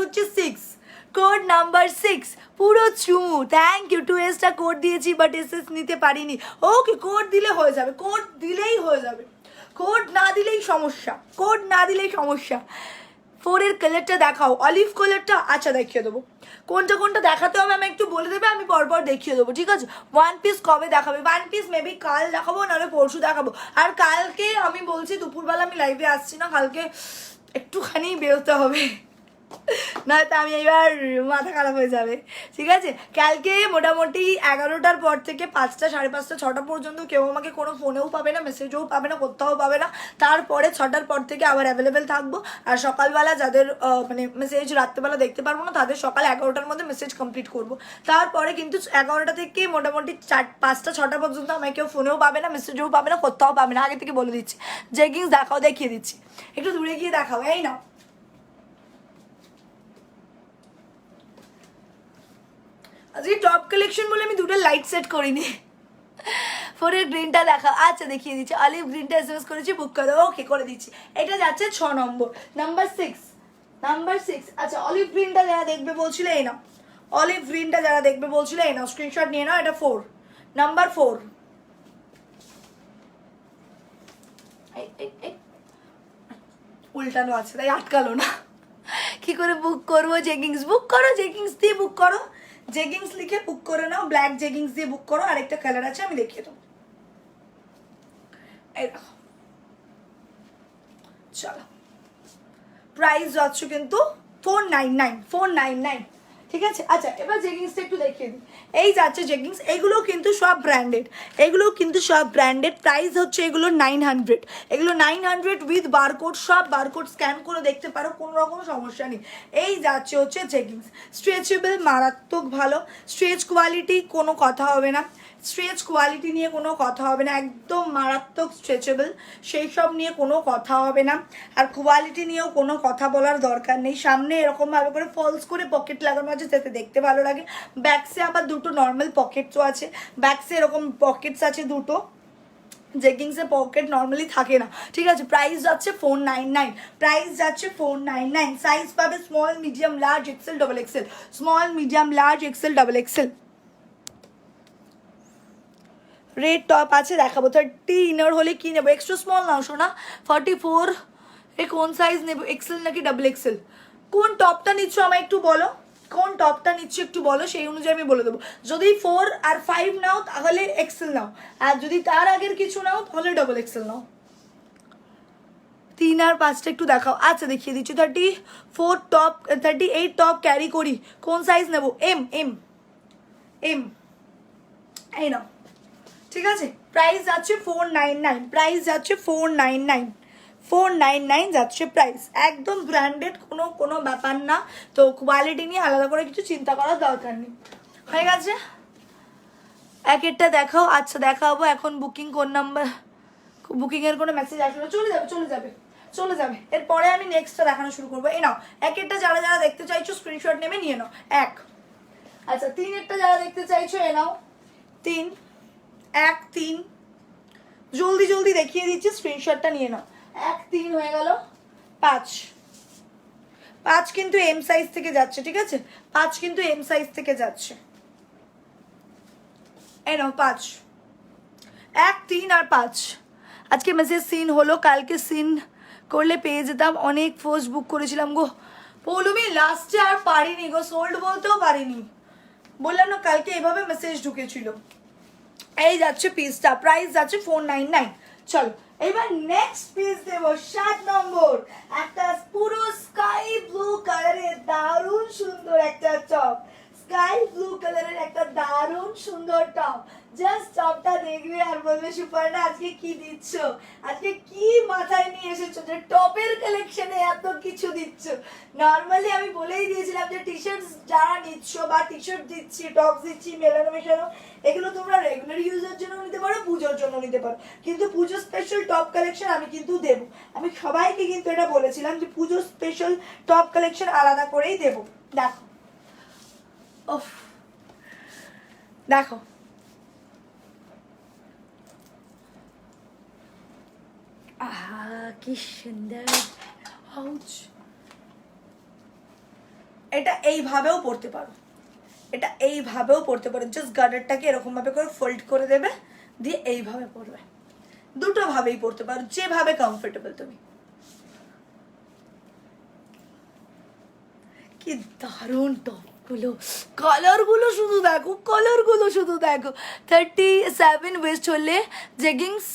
6, পুরো চুমু। থ্যাংক ইউ, 2Sটা কোড দিয়েছি বাট SS নিতে পারিনি, ওকে কোড দিলে হয়ে যাবে, কোড না দিলেই সমস্যা, ফোরের কালারটা দেখাও, অলিভ কালারটা, আচ্ছা দেখিয়ে দেবো। কোনটা কোনটা দেখাতে হবে আমি একটু বলে দেবে, আমি পরপর দেখিয়ে দেবো, ঠিক আছে? ওয়ান পিস কবে দেখাবে? ওয়ান পিস মেবি কাল দেখাবো, নাহলে পরশু দেখাবো। আর কালকে আমি বলছি দুপুরবেলা আমি লাইভে আসছি না, কালকে একটুখানি বেরোতে হবে, নয়তো আমি এবার মাথা খারাপ হয়ে যাবে, ঠিক আছে? কালকে মোটামুটি 11টার পর থেকে 5টা, 5:30, 6টা পর্যন্ত কেউ আমাকে কোনো ফোনেও পাবে না, মেসেজও পাবে না, কোথাও পাবে না। তারপরে 6টার পর থেকে আবার অ্যাভেলেবেল থাকবো। আর সকালবেলা যাদের মানে মেসেজ রাত্রেবেলা দেখতে পারবো না, তাদের সকাল 11টার মধ্যে মেসেজ কমপ্লিট করবো। তারপরে কিন্তু 11টা থেকে মোটামুটি 5টা, 6টা পর্যন্ত আমাকে কেউ ফোনেও পাবে না, মেসেজও পাবে না, কোথাও পাবে না, আগে থেকে বলে দিচ্ছি। জেগিংস দেখাও, দেখিয়ে দিচ্ছি, একটু দূরে গিয়ে দেখাও, এই নাও। আজকে টপ কালেকশন বলে আমি দুটো লাইট সেট করিনি। ফোরের গ্রিনটা দেখা, আচ্ছা দেখিয়ে দিচ্ছি। অলিভ গ্রিনটা এসএমএস করেছি, বুক করো, ওকে করে দিচ্ছি। এটা যাচ্ছে 6 নম্বর, নাম্বার 6। আচ্ছা অলিভ গ্রিনটা যারা দেখবে বলছিল এই নাও, অলিভ গ্রিনটা যারা দেখবে বলছিল এই নাও, স্ক্রিনশট নিয়ে নাও। এটা 4, নাম্বার 4। উল্টানো আছে তাই আটকালো না। কি করে বুক করবো? জেগিংস বুক করো, জেগিংস দিয়ে বুক করো, জেগিংস লিখে বুক করে নাও, ব্ল্যাক জেগিংস দিয়ে বুক করো। আরেকটা কালার আছে আমি দেখিয়ে দেবো, এই দেখো। চলো, প্রাইস যাচ্ছে কিন্তু 499, ঠিক আছে? আচ্ছা এবার জেগিংসটা একটু দেখিয়ে দিই। এই যাচ্ছে জেগিংস, এগুলো কিন্তু সব ব্র্যান্ডেড, প্রাইস হচ্ছে এগুলো 900, এগুলো 900 উইথ বারকোড, সব বারকোড স্ক্যান করে দেখতে পারো, কোনো রকম সমস্যা নেই। এই যাচ্ছে হচ্ছে জেগিংস, স্ট্রেচেবল, মারাত্মক ভালো, স্ট্রেচ কোয়ালিটি কোনো কথা হবে না, স্ট্রেচ কোয়ালিটি নিয়ে কোনো কথা হবে না, একদম মারাত্মক স্ট্রেচেবল, সেই সব নিয়ে কোনো কথা হবে না। আর কোয়ালিটি নিয়েও কোনো কথা বলার দরকার নেই। সামনে এরকমভাবে করে ফলস করে পকেট লাগানো আছে, যাতে দেখতে ভালো লাগে। ব্যাকসে আবার দুটো নর্মাল পকেটসও আছে, ব্যাকসে এরকম পকেটস আছে দুটো, জেগিংসে পকেট নর্মালি থাকে না, ঠিক আছে? প্রাইস যাচ্ছে 499, সাইজ পাবে small, medium, large, XL, double XL, small, medium, large, XL, double XL. Red top আছে দেখাবো, 30 ইনার হলে কি নেবো? এক্সট্রা স্মল নাও শোনা, 44। এ কোন সাইজ নেবো, এক্সেল নাকি ডাবল এক্সেল? কোন টপটা নিচ্ছ আমায় একটু বলো, কোন টপটা নিচ্ছ একটু বলো, সেই অনুযায়ী আমি বলে দেবো। যদি 4 আর 5 নাও তাহলে এক্সেল নাও, আর যদি তার আগের কিছু নাও তাহলে ডাবল এক্সেল নাও। 3 আর 5টা একটু দেখাও, আচ্ছা দেখিয়ে দিচ্ছি। 38 টপ ক্যারি করি, কোন সাইজ নেবো? এম, এই নাও, ঠিক আছে? প্রাইস যাচ্ছে 499 যাচ্ছে প্রাইস, একদম ব্র্যান্ডেড, কোনো ব্যাপার না। তো কোয়ালিটি নিয়ে আলাদা করে কিছু চিন্তা করার দরকার নেই, হয়ে গেছে? এক একটা দেখাও, আচ্ছা দেখাবো। এখন বুকিং কোন নাম্বার, বুকিংয়ের কোনো মেসেজ আসবে না, চলে যাবে। এরপরে আমি নেক্সটটা দেখানো শুরু করবো। এই নাও, এক একটা যারা দেখতে চাইছো স্ক্রিনশট নেবে নিয়ে নাও। আচ্ছা 3 একটা যারা দেখতে চাইছো এ নাও, 3, জলদি দেখিয়ে দিচ্ছি, স্ক্রিনশটটা নিয়ে নাও। 1, 3 হয়ে গেল। 5 কিন্তু এম সাইজ থেকে যাচ্ছে, ঠিক আছে? 5 কিন্তু এম সাইজ থেকে যাচ্ছে, এই নাও 5, 1, 3 আর 5। আজকে মেসেজ সিন হলো, কালকে সিন করলে পেয়ে যেতাম, অনেক ফার্স্ট বুক করেছিলাম গো পৌলমি, লাস্টে আর পারিনি গো, সোল্ড বলতেও পারিনি, বললাম না কালকে এভাবে মেসেজ ঢুকেছিল। এই যাচ্ছে পিসটা, প্রাইস যাচ্ছে 499। চলো এবার নেক্সট পিস দেবো, 7 নম্বর, একটা পুরো স্কাই ব্লু কালারের দারুণ সুন্দর একটা টপ, স্কাই ব্লু কালারের একটা দারুণ সুন্দর টপ। জাস্ট টপটা দেখবে আর বলবে সুপারনা আজকে কি দিচ্ছ, আজকে কি মাথায় নিয়ে এসেছো যে টপের কালেকশনে এত কিছু দিচ্ছ। নর্মালি আমি বলেই দিয়েছিলাম যে টি শার্ট যারা নিচ্ছ বা টি শার্ট দিচ্ছি, টপ দিচ্ছি মেলানো মেশানো, এগুলো তোমরা রেগুলার ইউজের জন্য নিতে পারো, পুজোর জন্য নিতে পারো, কিন্তু পুজো স্পেশাল টপ কালেকশন আমি কিন্তু দেবো। আমি সবাইকে কিন্তু এটা বলেছিলাম যে পুজো স্পেশাল টপ কালেকশন আলাদা করেই দেবো। দেখো, ওফ দেখো, কি সুন্দর। এটা এইভাবেও পড়তে পারো, জাস্ট গার্ডারটাকে এরকম ভাবে করে ফোল্ড করে দেবে, দিয়ে এইভাবে পড়বে। দুটো ভাবেই পড়তে পারো, যেভাবে কমফোর্টেবল তুমি। কি দারুণ টপগুলো, কালারগুলো শুধু দেখো, কালারগুলো শুধু দেখো। 37 ওয়েস্ট হলে জেগিংস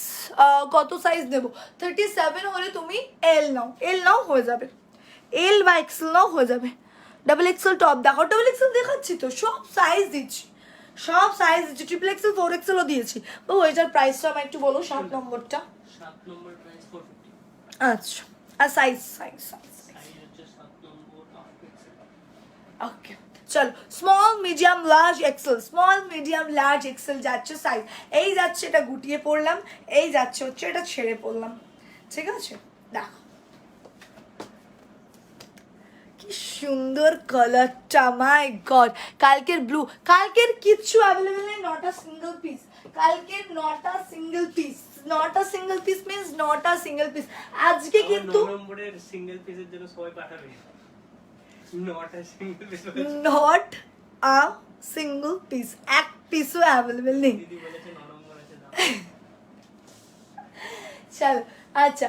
কত সাইজ নেবো? 37 হলে তুমি এল নাও হয়ে যাবে, এল বা এক্সেল নাও হয়ে যাবে। ডাবল এক্সেল টপ দেখো, ডাবল এক্সেল দেখাচ্ছি তো, সব সাইজ দিচ্ছি, সব সাইজ দিচ্ছি, ট্রিপল এক্সেল 4 এক্সেলও দিয়েছি। ও এটার প্রাইসটা আমার একটু বলো, 7 নম্বরটা। 7 নম্বর প্রাইস 450। আচ্ছা, আর সাইজ সাইজ হচ্ছে 7 নম্বর 8 পিক্সেল। ওকে চলো, small medium large XL, small medium large Excel যাচ্ছে সাইজ। এই যাচ্ছে এটা গুটিয়ে পড়লাম, এই যাচ্ছে হচ্ছে এটা ছেড়ে পড়লাম, ঠিক আছে? দেখো কি সুন্দর কালারটা, মাই গড। কালকের ব্লু, কালকের কিচ্ছু অ্যাভেলেবেল নেই, নট আ সিঙ্গেল পিস। কালকের not a single piece, not a single piece means not a single piece. আজকে কিন্তু 9 নম্বরের সিঙ্গেল পিসের জন্য সবাই পাঠাবে, not a single piece. Not a single piece, এক পিসও অ্যাভেলেবেল নেই। দিদি বলেছে 9 নম্বর আছে দাও। চল আচ্ছা,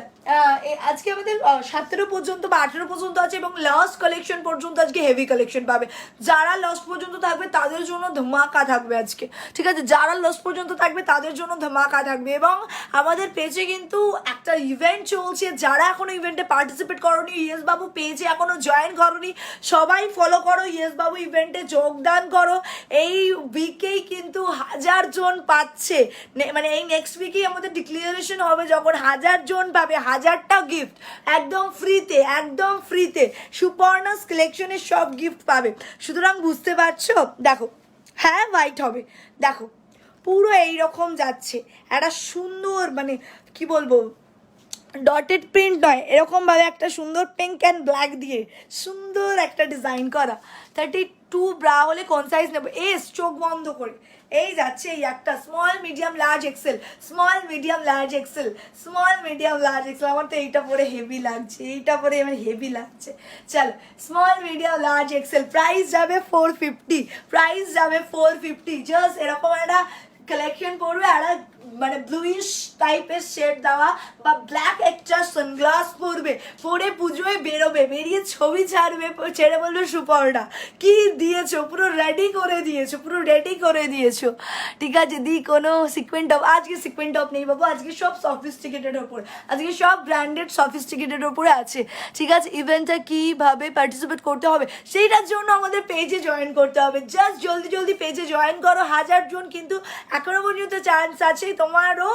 আজকে আমাদের 17 পর্যন্ত বা 18 পর্যন্ত আছে এবং লাস্ট কালেকশন পর্যন্ত আজকে হেভি কালেকশন পাবে। যারা লাস্ট পর্যন্ত থাকবে তাদের জন্য ধামাকা থাকবে আজকে, ঠিক আছে? যারা লাস্ট পর্যন্ত থাকবে তাদের জন্য ধামাকা থাকবে। এবং আমাদের পেজে কিন্তু একটা ইভেন্ট চলছে, যারা এখনো ইভেন্টে পার্টিসিপেট করোনি, ইয়েস বাবু পেজে এখনো জয়েন করোনি, সবাই ফলো করো, ইয়েস বাবু ইভেন্টে যোগদান করো। এই উইকেই কিন্তু 1000 জন পাচ্ছে, মানে এই নেক্সট উইকেই আমাদের ডিক্লারেশন হবে, যখন 1000 জন পাবে 1000টা গিফট একদম ফ্রিতে, একদম ফ্রিতে সুপর্ণাস কালেকশনের সব গিফট পাবে। সুতরাং বুঝতে পারছো, দেখো হ্যাঁ হোয়াইট হবে, দেখো পুরো এইরকম যাচ্ছে, একটা সুন্দর মানে কি বলবো, ডটেড প্রিন্ট নয়, এরকমভাবে একটা সুন্দর পিঙ্ক অ্যান্ড ব্ল্যাক দিয়ে সুন্দর একটা ডিজাইন করা। 32 ব্রা হলে কোন সাইজ নেবো? এস, চোখ বন্ধ করে এই যাচ্ছে, এই একটা small medium large XL, small medium large XL, small medium large Excel. আমার তো এইটা পরে হেভি লাগছে, এইটা পরে আমার হেভি লাগছে। চল, small medium large XL, price যাবে 450, প্রাইস যাবে 450। জাস্ট এরকম একটা কালেকশন পড়বে, একটা মানে ব্লুইশ টাইপের শেড দেওয়া বা ব্ল্যাক একটা সানগ্লাস পরবে, পরে পুজোয় বেরোবে, বেরিয়ে ছবি ছাড়বে, ছেড়ে বলবে সুপর্ণা কি দিয়েছো, পুরো রেডি করে দিয়েছো, পুরো রেডি করে দিয়েছো, ঠিক আছে? দি কোনো সিকোয়েন্ট টপ, আজকে সিকোয়েন্ট টপ নেই বাবু, আজকে সব সফিস্টিকেটেড ওপরে, আজকে সব ব্র্যান্ডেড সফিস্টিকেটেড ওপরে আছে, ঠিক আছে? ইভেন্টটা কীভাবে পার্টিসিপেট করতে হবে সেইটার জন্য আমাদের পেজে জয়েন করতে হবে। জাস্ট জলদি জলদি পেজে জয়েন করো, 1000 জন কিন্তু এখনো পর্যন্ত চান্স আছে তোমারও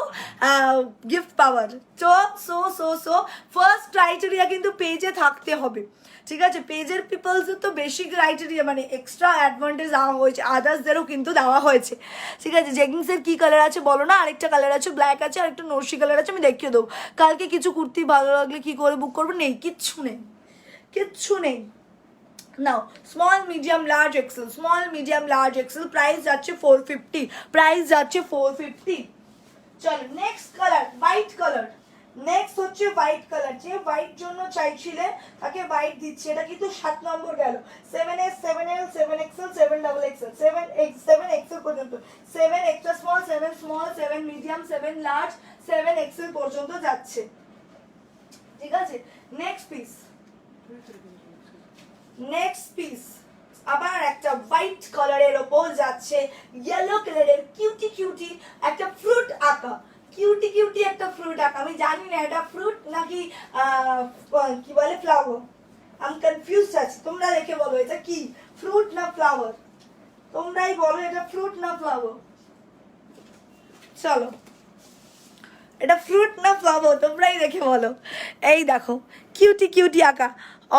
গিফট পাওয়ার। তো সো ফার্স্ট ক্রাইটেরিয়া কিন্তু পেজে থাকতে হবে, ঠিক আছে? পেজের পিপলসের তো বেশি ক্রাইটেরিয়া মানে এক্সট্রা অ্যাডভান্টেজ দেওয়া হয়েছে, আদার্সদেরও কিন্তু দেওয়া হয়েছে, ঠিক আছে? জেগিংসের কী কালার আছে বলো না? আরেকটা কালার আছে ব্ল্যাক আছে, আরেকটা নরসি কালার আছে, আমি দেখিয়ে দেবো। কালকে কিছু কুর্তি ভালো লাগলে কী করে বুক করবো? নেই, কিচ্ছু নেই, কিচ্ছু নেই। নাও small medium large XL, small medium large XL, price যাচ্ছে 450, প্রাইস যাচ্ছে 450। চলো next colour, white colour, next হচ্ছে হোয়াইট কালার। যে হোয়াইট জন্য চাইছিলে তাকে হোয়াইট দিচ্ছে। এটা কিন্তু 7 নম্বর গেল, 7S 7L 7XL 7XXL 7XL পর্যন্ত, 7 extra small, 7 small, 7 medium, 7 large, 7XL পর্যন্ত যাচ্ছে, ঠিক আছে? নেক্সট পিস, নেক্সট পিস আবার একটা হোয়াইট কালারের ওপর যাচ্ছে, ইয়েলো কালারের কিউটি কিউটি একটা ফ্রুট আঁকা, কিউটি কিউটি একটা ফ্রুট আঁকা। আমি জানি না এটা ফ্রুট নাকি কি বলে ফ্লাওয়ার, আমি কনফিউজ আছি, তোমরা দেখে বলো এটা কি ফ্রুট না ফ্লাওয়ার, তোমরাই বলো এটা ফ্রুট না ফ্লাওয়ার। চলো এটা ফ্রুট না ফ্লাওয়ার, তোমরাই দেখে বলো। এই দেখো কিউটি কিউটি আঁকা,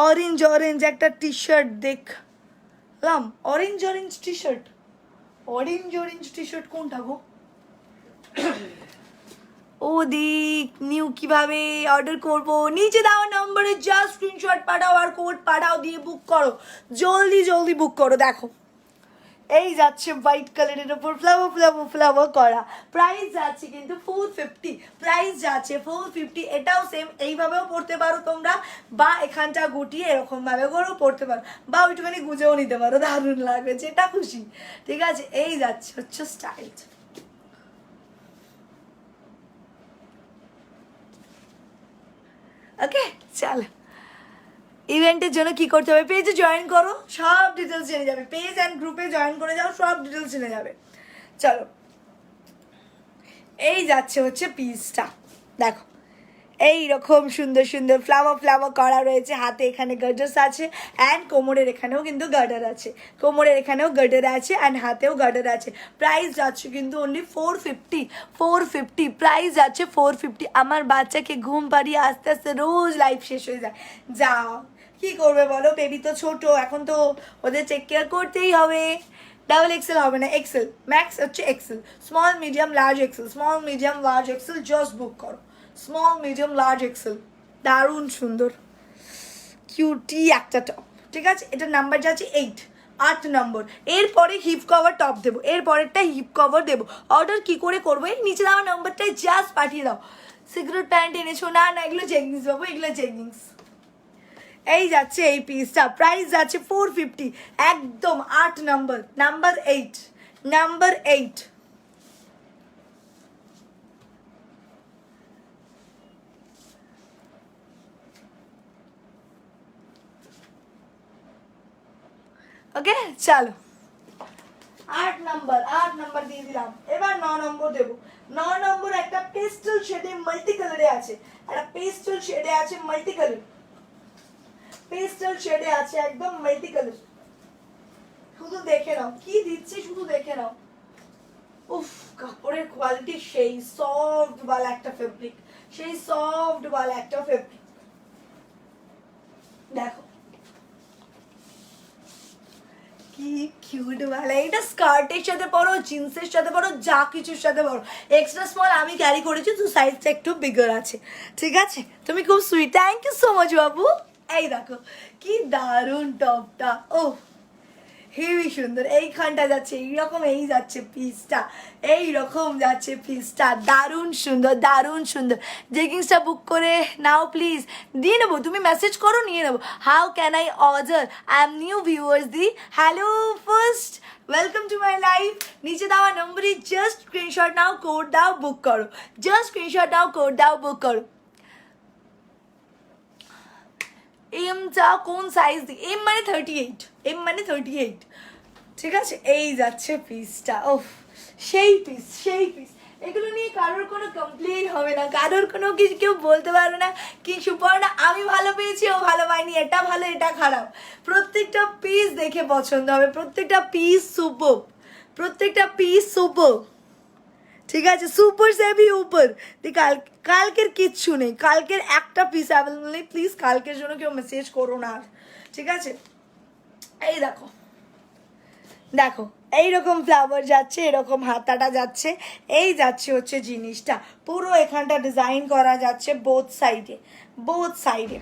অরেঞ্জ অরেঞ্জ একটা টি শার্ট দেখলাম, orange orange T shirt, orange orange T shirt কোনটা গো? ও দিক নিউ কিভাবে অর্ডার করবো? নিচে দেওয়া নম্বরে জাস্ট স্ক্রিনশট পাঠাও আর কোড পাঠাও, দিয়ে বুক করো, জলদি জলদি বুক করো। দেখো এই যাচ্ছে হোয়াইট কালারের ওপর ফ্লাওয়ার ফ্লাওয়ার ফ্লাওয়ার করা, প্রাইস যাচ্ছে কিন্তু 450, প্রাইস যাচ্ছে 450। এটাও সেম, এইভাবেও পড়তে পারো তোমরা, বা এখানটা গুটিয়ে এরকম ভাবে করেও পড়তে পারো, বা ওইটুখানি গুজেও নিতে পারো, দারুণ লাগবে, যেটা খুশি, ঠিক আছে? এই যাচ্ছে হচ্ছে স্টাইল। ওকে চল, ইভেন্টের জন্য কি করতে হবে, পেজে জয়েন করো, সব ডিটেলস জেনে যাবে, পেজ অ্যান্ড গ্রুপে জয়েন করে যাও, সব ডিটেলস জেনে যাবে। চলো, এই যাচ্ছে হচ্ছে পিসটা, দেখো এইরকম সুন্দর সুন্দর ফ্লাওয়ার করা রয়েছে, হাতে এখানে গার্ডার্স আছে অ্যান্ড কোমরের এখানেও কিন্তু গার্ডার আছে, কোমরের এখানেও গার্ডার আছে অ্যান্ড হাতেও গার্ডার আছে। প্রাইস যাচ্ছে কিন্তু অনলি 450, প্রাইস যাচ্ছে 450। আমার বাচ্চাকে ঘুম পাড়িয়ে আস্তে আস্তে রোজ লাইফ শেষ হয়ে যায়, যাও কি করবে বলো, বেবি তো ছোট, এখন তো ওদের টেক কেয়ার করতেই হবে। ডাবল এক্সেল হবে না, এক্সেল ম্যাক্স হচ্ছে, XL small medium large XL, small medium large XL just book করো, স্মল মিডিয়াম লার্জ এক্সেল, দারুণ সুন্দর কিউটি একটা টপ, ঠিক আছে। এটার নাম্বার যাচ্ছে 8 নম্বর। এরপরে হিপ কভার টপ দেবো, এরপরেরটা হিপ কভার দেবো। অর্ডার কি করে করবো, এই নিচে দেওয়া নাম্বারটাই জাস্ট পাঠিয়ে দাও। সিগারেট প্যান্ট এনেছো না, না এগুলো জেগিংস বাবু, এগুলো জেগিংস। এই যাচ্ছে এই পিসটা, প্রাইস যাচ্ছে 450, একদম 8 নম্বর, নাম্বার 8। ওকে চলো, 8 নাম্বার দিয়ে দিলাম। এবার 9 নম্বর দেবো। 9 নম্বর একটা পেস্টেল শেডে মাল্টি কালারে আছে, একটা পেস্টেল শেডে আছে মাল্টি কালার, পেস্টেল শেডে আছে একদম মাল্টি কালার। শুধু দেখে নাও কি দিচ্ছি, শুধু দেখে নাও। উফ, কাপড়ের কোয়ালিটি সেই সফট বালা একটা ফেব্রিক, সেই সফট বালা একটা ফেব্রিক, দেখো কি কিউট বালা। এটা স্কার্টের সাথে পরো, জিন্সের সাথে পরো, যা কিছুর সাথে পরো। এক্সট্রা স্মল আমি ক্যারি করেছি, তো সাইজটা একটু বিগার আছে, ঠিক আছে। তুমি খুব sweet, thank you so much বাবু। এই দেখো কি দারুণ টপটা, ও হেভি সুন্দর। এইখানটা যাচ্ছে এইরকম, এই যাচ্ছে পিসটা, এইরকম যাচ্ছে পিসটা, দারুণ সুন্দর, দারুণ সুন্দর। জেগিংসটা বুক করে নাও প্লিজ, দিয়ে নেবো, তুমি মেসেজ করো, নিয়ে নেবো। How can I order, I am new viewers the, hello first, welcome to my life. নিচে দেওয়া নম্বরে জাস্ট স্ক্রিনশট নাও, কোড দাও, বুক করো, জাস্ট স্ক্রিনশট নাও, কোড দাও, বুক করো। এমটা কোন সাইজ দিই, এম মানে 38, ঠিক আছে। এই যাচ্ছে পিসটা, ওফ সেই পিস। এগুলো নিয়ে কারোর কোনো কমপ্লেন হবে না, কারোর কোনো কিছু কেউ বলতে পারবে না কি সুপর্ণা আমি ভালো পেয়েছি, ও ভালো পাইনি, এটা ভালো এটা খারাপ। প্রত্যেকটা পিস দেখে পছন্দ হবে, প্রত্যেকটা পিস সুপার, ঠিক আছে। সুপার সে ভি উপর। কালকের কিচ্ছু নেই, কালকের একটা পিস অ্যাভেলেবল নেই, প্লিজ কালকের জন্য কেউ মেসেজ করো না আর, ঠিক আছে। এই দেখো এইরকম ফ্লাওয়ার যাচ্ছে, এরকম হাতাটা যাচ্ছে, এই যাচ্ছে হচ্ছে জিনিসটা, পুরো এখানটা ডিজাইন করা যাচ্ছে বোথ সাইডে,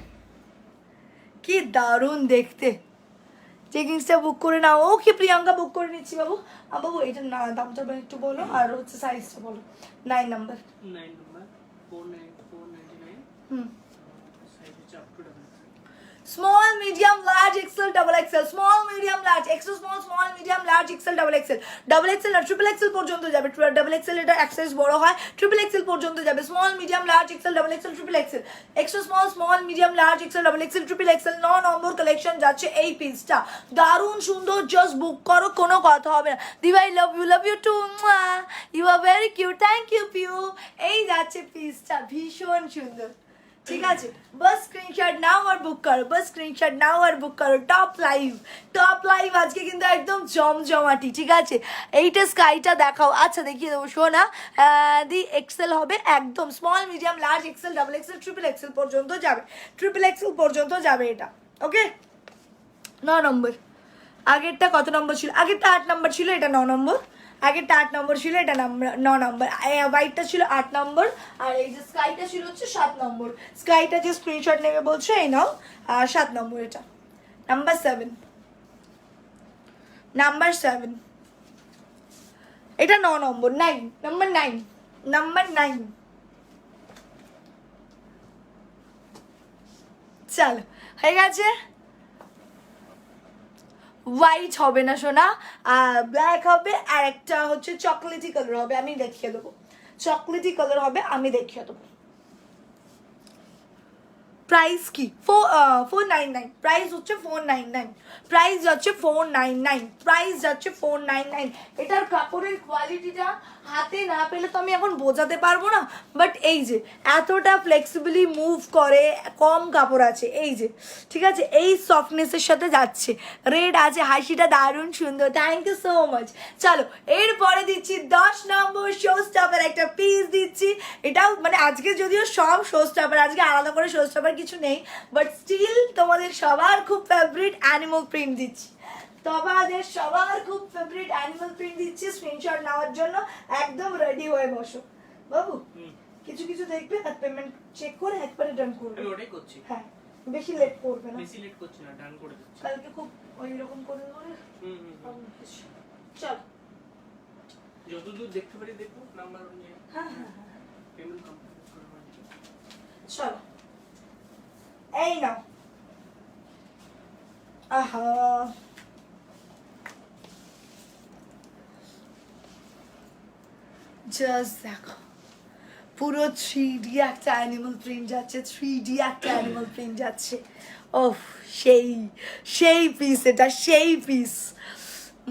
কি দারুণ দেখতে। জেগিংসটা বুক করে নাও, ওকে প্রিয়াঙ্কা বুক করে নিচ্ছি বাবু। বাবু এটা না দামটা একটু বলো, আর হচ্ছে সাইজটা বলো। 9 নম্বর, 499 হুম। সাইজ হচ্ছে up to double. Small, medium, large, XL, double XL, small, medium, large, extra small, small, medium, large, XL, double XL, double XL R triple XL পর্যন্ত যাবে। ডাবল XL এটা এক্সেস বড় হয়, ট্রিপল XL পর্যন্ত যাবে। Small, medium, large, XL, double XL, triple XL, extra small, medium, large, XL, double XL, triple XL। 9 নম্বর collection যাচ্ছে এই পিসটা, দারুণ সুন্দর, জাস্ট বুক করো, কোনো কথা হবে না। দিভাই love you too, you are very cute, thank you Piu. এই যাচ্ছে পিসটা, ভীষণ সুন্দর, ঠিক আছে। বাস স্ক্রিনশট নাও আর বুক করো, টপ লাইভ আজকে কিন্তু একদম জমজমাটি, ঠিক আছে। এইটা স্কাইটা দেখাও, আচ্ছা দেখিয়ে দেবো শোনা। দি এক্সেল হবে একদম, small, medium, large, XL, double XL, triple XL পর্যন্ত যাবে, এটা ওকে। 9 নম্বর, আগেরটা কত নম্বর ছিল, আগেরটা 8 নম্বর ছিল, এটা 9 নম্বর। আগেরটা 8 নম্বর ছিল, এটা 9 নম্বর। হোয়াইটটা ছিল 8 নম্বর, আর এই যে স্কাইটা ছিল হচ্ছে 7 নম্বর। স্কাইটা যে স্ক্রিনশট নেবে বলছো, এই নাও, 7 নম্বর, এটা নাম্বার 7, এটা 9 নম্বর, নাম্বার 9। চলো হয়ে গেছে। হোয়াইট হবে না সোনা, ব্ল্যাক হবে, আর একটা হচ্ছে চকলেটি কালার হবে, আমি দেখিয়ে দেবো। প্রাইস কি 499, প্রাইস হচ্ছে 499, প্রাইস যাচ্ছে 499, প্রাইস যাচ্ছে 499। এটার কাপড়ের কোয়ালিটিটা হাতে না পেলে তো আমি এখন বোঝাতে পারবো না, বাট এই যে এতটা ফ্লেক্সিবলি মুভ করে, কম কাপড় আছে, এই যে ঠিক আছে, এই সফটনেসের সাথে যাচ্ছে, রেড আছে, হাসিটা দারুণ সুন্দর, থ্যাংক ইউ সো মাচ। চলো এরপরে দিচ্ছি 10 নম্বর শো স্টপার একটা পিস দিচ্ছি। এটাও মানে আজকে যদিও সব শো স্টপার, আজকে আলাদা করে শো স্টপার কিছু নেই, বাট স্টিল তোমাদের সবার খুব ফেভারিট অ্যানিমাল প্রিন্ট দিচ্ছি, তোমাদের সবার খুব ফেভারিট অ্যানিমাল প্রিন্ট দিচ্ছি। স্ক্রিনশট নেওয়ার জন্য একদম রেডি হয়ে বসো বাবু। কিছু কিছু দেখবে আর পেমেন্ট চেক করে একবারে ডান করবে। আমি ওটাই করছি। হ্যাঁ, বেশি লেট করবে না, বেশি লেট করছি না, ডান করে দিচ্ছি। কালকে খুব ওই রকম করে করে চল যতদূর দেখতে পারি দেখো, নাম্বার নিয়ে হ্যাঁ হ্যাঁ হ্যাঁ পেমেন্ট কমপ্লিট করে চলো এই নাও। আহা জাস্ট দেখো, পুরো 3D একটা অ্যানিমাল প্রিন্ট যাচ্ছে, 3D একটা অ্যানিমাল প্রিন্ট যাচ্ছে। ওফ, সেই সেই পিস, এটা সেই পিস,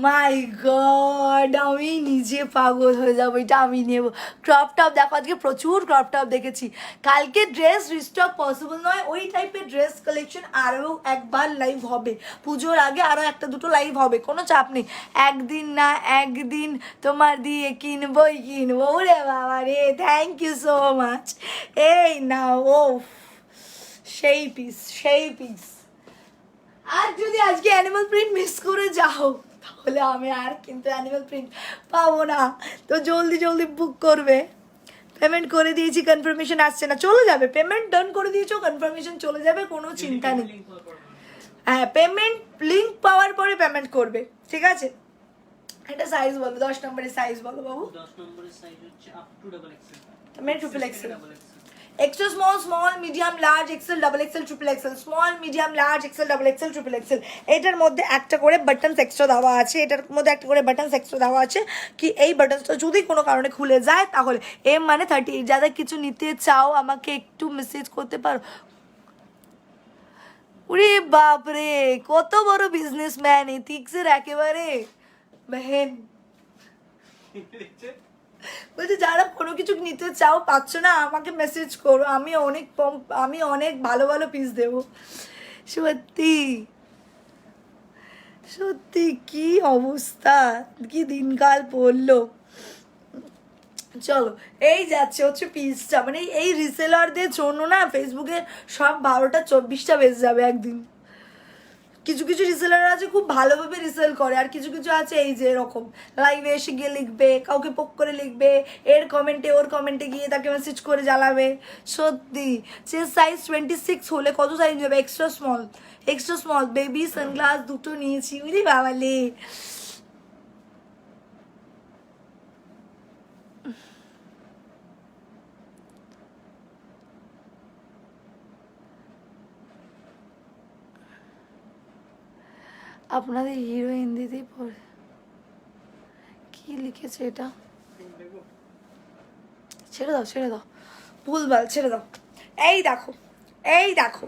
মাই গড, আমি নিজে পাগল হয়ে যাবো, এটা আমি নেব। ক্রপ টপ দেখো, আজকে প্রচুর ক্রপ টপ দেখেছি। কালকে ড্রেস রিস্টক পসিবল নয়, ওই টাইপের ড্রেস কালেকশন আরও একবার লাইভ হবে, পুজোর আগে আরও একটা দুটো লাইভ হবে, কোনো চাপ নেই। একদিন না একদিন তোমার দিয়ে কিনবই কিনবো রে বাবা রে, থ্যাংক ইউ সো মাচ। এই না, ও সেই পিস, সেই পিস। আর যদি আজকে অ্যানিমাল প্রিন্ট মিস করে যাও তাহলে আমি আর কিন্তু অ্যানিমাল প্রিন্ট পাবো না, তো জলদি জলদি বুক করবে। পেমেন্ট করে দিয়েছি, কনফার্মেশন আসছে না, চলে যাবে, পেমেন্ট ডান করে দিয়েছো, কনফার্মেশন চলে যাবে, কোনো চিন্তা নেই। হ্যাঁ, পেমেন্ট লিঙ্ক পাওয়ার পরে পেমেন্ট করবে, ঠিক আছে। এটা সাইজ বলো, 10 নম্বরের সাইজ বলো বাবু। 10 নম্বরের সাইজ হচ্ছে up to double XL, men triple XL, extra small, small, medium, large, XL, double XL, triple XL, small, medium, large, XL, double XL, triple XL। এটার মধ্যে একটা করে বাটনস এক্সট্রা দেওয়া আছে, এটার মধ্যে একটা করে বাটনস এক্সট্রা দেওয়া আছে, কি এই বাটনসটা যদি কোনো কারণে খুলে যায় তাহলে এম মানে 38, যাদের কিছু নিতে চাও আমাকে একটু মেসেজ করতে পারো। ওরে বাপরে, কত বড় বিজনেসম্যান, এথিক্সের একেবারে বেহেন। বলছি যারা কোনো কিছু নিতে চাও পাচ্ছ না, আমাকে মেসেজ করো, আমি অনেক ভালো ভালো পিস দেবো। সত্যি সত্যি কি অবস্থা, কি দিনকাল পড়লো। চলো এই যাচ্ছে হচ্ছে পিসটা, মানে এই রিসেলারদের জন্য না ফেসবুকে সব 12টা 24টা বেজে যাবে একদিন। কিছু কিছু রিসেলার আছে খুব ভালোভাবে রিসেল করে, আর কিছু কিছু আছে এই যে এরকম লাইভে এসে গিয়ে লিখবে, কাউকে পোক করে লিখবে, এর কমেন্টে ওর কমেন্টে গিয়ে তাকে মেসেজ করে জ্বালাবে। সত্যি সে সাইজ 26 হলে কত সাইজ হবে, এক্সট্রা স্মল বেবি সানগ্লাস দুটো নিয়েছি, বুঝলি বাবালে। আপনাদের হিরো হিন্দিতেই পড়ে, কি লিখেছে এটা, ছেড়ে দাও ভুলভাল ছেড়ে দাও। এই দেখো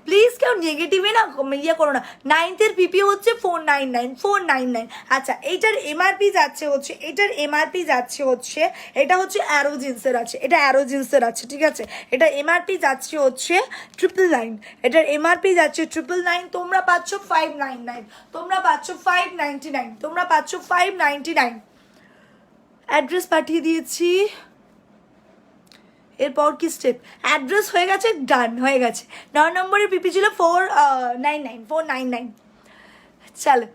প্লিজ কেউ নেগেটিভে না ইয়ে করো না। 9th পিপি হচ্ছে 499। আচ্ছা, এইটার এমআরপি যাচ্ছে হচ্ছে, এটা হচ্ছে অ্যারো জিন্সের আছে, ঠিক আছে। এটা এমআরপি যাচ্ছে হচ্ছে 999, এটার এমআরপি যাচ্ছে 999, তোমরা পাচ্ছ 599, তোমরা পাচ্ছ 599, অ্যাড্রেস পাঠিয়ে দিয়েছি। এরপর কি স্টেপ, অ্যাড্রেস হয়ে গেছে, ডান হয়ে গেছে। 9 নম্বরের পিপি ছিল 499। চলো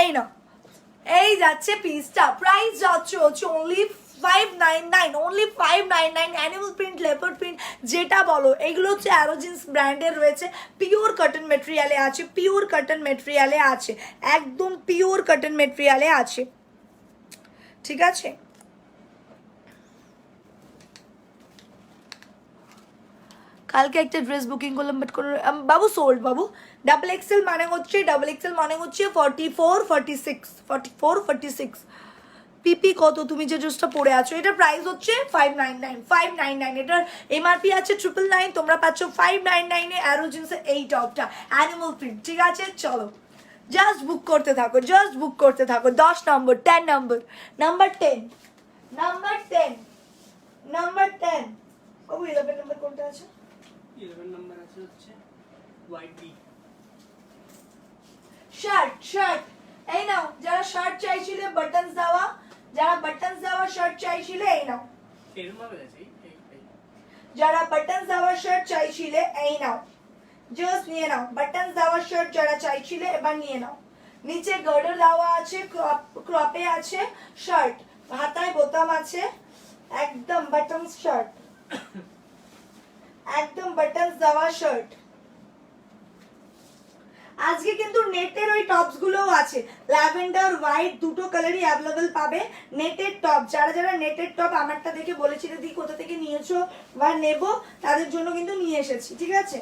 এই নাও, এই যাচ্ছে পিসটা, প্রাইস যাচ্ছে হচ্ছে only 599, animal print, leopard print যেটা বলো, এইগুলো হচ্ছে অ্যারোজিন্স ব্র্যান্ডের রয়েছে, পিওর কটন মেটেরিয়ালে আছে, একদম পিওর কটন মেটেরিয়ালে আছে, ঠিক আছে। কালকে একটা ড্রেস বুকিং করলাম, বাট কোনো বাবু সোল্ড বাবু। ডাবল এক্সেল মানে হচ্ছে 44, 46, পিপি কত তুমি যে ড্রেসটা পরে আছো, এটার প্রাইস হচ্ছে 599 এটার এমআরপি আছে 999, তোমরা পাচ্ছ 599 এ অ্যারো জিন্সের এই টপটা অ্যানিমাল প্রিন্ট। ঠিক আছে, চলো জাস্ট বুক করতে থাকো, জাস্ট বুক করতে থাকো। 10 নম্বর, 10 নম্বর, নাম্বার 10, নাম্বার 10, নাম্বার 10। ও 11 নম্বর কোনটা আছে? 11 নাম্বার আছে হচ্ছে হোয়াইট বি শার্ট, শার্ট এই নাও, যারা শার্ট চাইছিলে বাটনস দেওয়া, যারা বাটনস দেওয়া শার্ট চাইছিলে এই নাও, এরকম ভাবে আছে এই যারা বাটনস দেওয়া শার্ট চাইছিলে এই নাও, জাস্ট নিয়ে নাও। বাটনস দেওয়া শার্ট যারা চাইছিলে এবার নিয়ে নাও। নিচে গার্ডার দেওয়া আছে, ক্রপে আছে শার্ট, হাতায় বোতাম আছে, একদম বাটনস শার্ট, একদম বাটনস দেওয়া শার্ট। আজকে কিন্তু নেটের ওই টপস গুলোও আছে, ল্যাভেন্ডার হোয়াইট দুটো কালারই অ্যাভেলেবল পাবে। নেটের টপ, যারা যারা নেটের টপ আমারটা দেখে বলেছিলে দি কোথা থেকে নিয়েছো বা নেব, তাদের জন্য কিন্তু নিয়ে এসেছি। ঠিক আছে,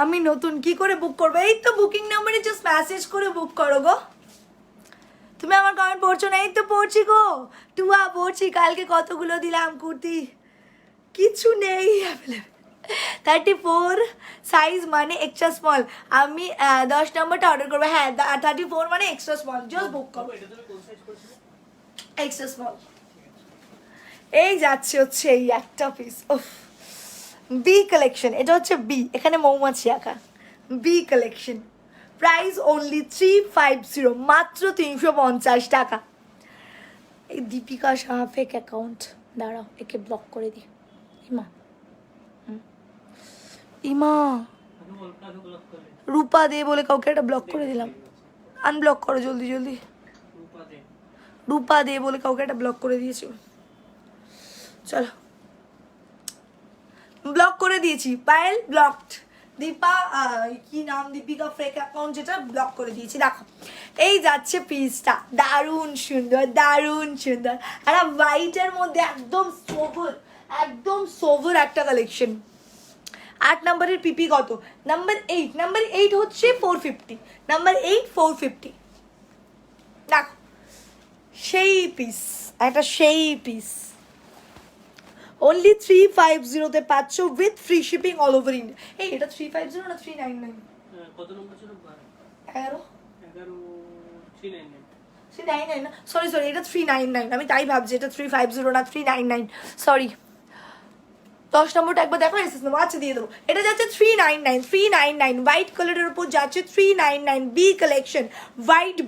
আমি নতুন কি করে বুক করবো? এই তো বুকিং নাম্বারে জাস্ট মেসেজ করে বুক করো গো। তুমি আমার কমেন্ট পড়ছো না? এই তো পড়ছি গো, টুয়া পড়ছি। কালকে কতগুলো দিলাম কুর্তি, কিছু নেই অ্যাভেলেবল। 34 সাইজ মানে এক্সট্রা স্মল। আমি 10 নম্বরটা অর্ডার করবো। হ্যাঁ 34 মানে এক্সট্রা স্মল, জাস্ট বুক করো। এটা তুমি কোন সাইজ করেছিলে? Extra small. এই যাচ্ছে হচ্ছে এই একটা পিস, উফ বি কালেকশন, এটা হচ্ছে বি, এখানে মৌমাছি আঁকা, বি কালেকশন। প্রাইস অনলি 350, মাত্র 350 টাকা। এই দীপিকা শাহ ফেক অ্যাকাউন্ট, দাঁড়াও একে ব্লক করে দিই। ইমা ইমা কাকে ব্লক করলে? রূপা দে বলে কাউকে একটা ব্লক করে দিলাম, আনব্লক করো জলদি জলদি। রূপা দে। রূপা দে বলে কাউকে একটা ব্লক করে দিয়েছি, চলো ব্লক করে দিয়েছি। পায়েল ব্লকড, দীপা কি নাম, দীপিকা ফেক অ্যাকাউন্ট যেটা, ব্লক করে দিয়েছি। দেখো এই যাচ্ছে পিসটা, দারুণ সুন্দর, দারুণ সুন্দর। একটা হোয়াইটের মধ্যে একদম সোভার, একদম সোভার একটা কালেকশন। 8 নম্বরের পিপি কত? নাম্বার 8, নাম্বার 8 হচ্ছে 450, নাম্বার 8 450। দেখো সেই পিস, একটা সেই পিস, অনলি 350 তে পাচ্ছ with free shipping all over India. এই এটা 350 না 399? কত নম্বর ছিল? 11 11 399 399 না, সরি সরি, এটা 399, আমি তাই ভাবছি এটা 350 না 399, সরি। 10 নম্বরটা একবার দেখো, এসএস নেবো, আচ্ছা দিয়ে দেবো। এটা যাচ্ছে 399 হোয়াইট কালারের উপর যাচ্ছে 399, বি কালেকশন, হোয়াইট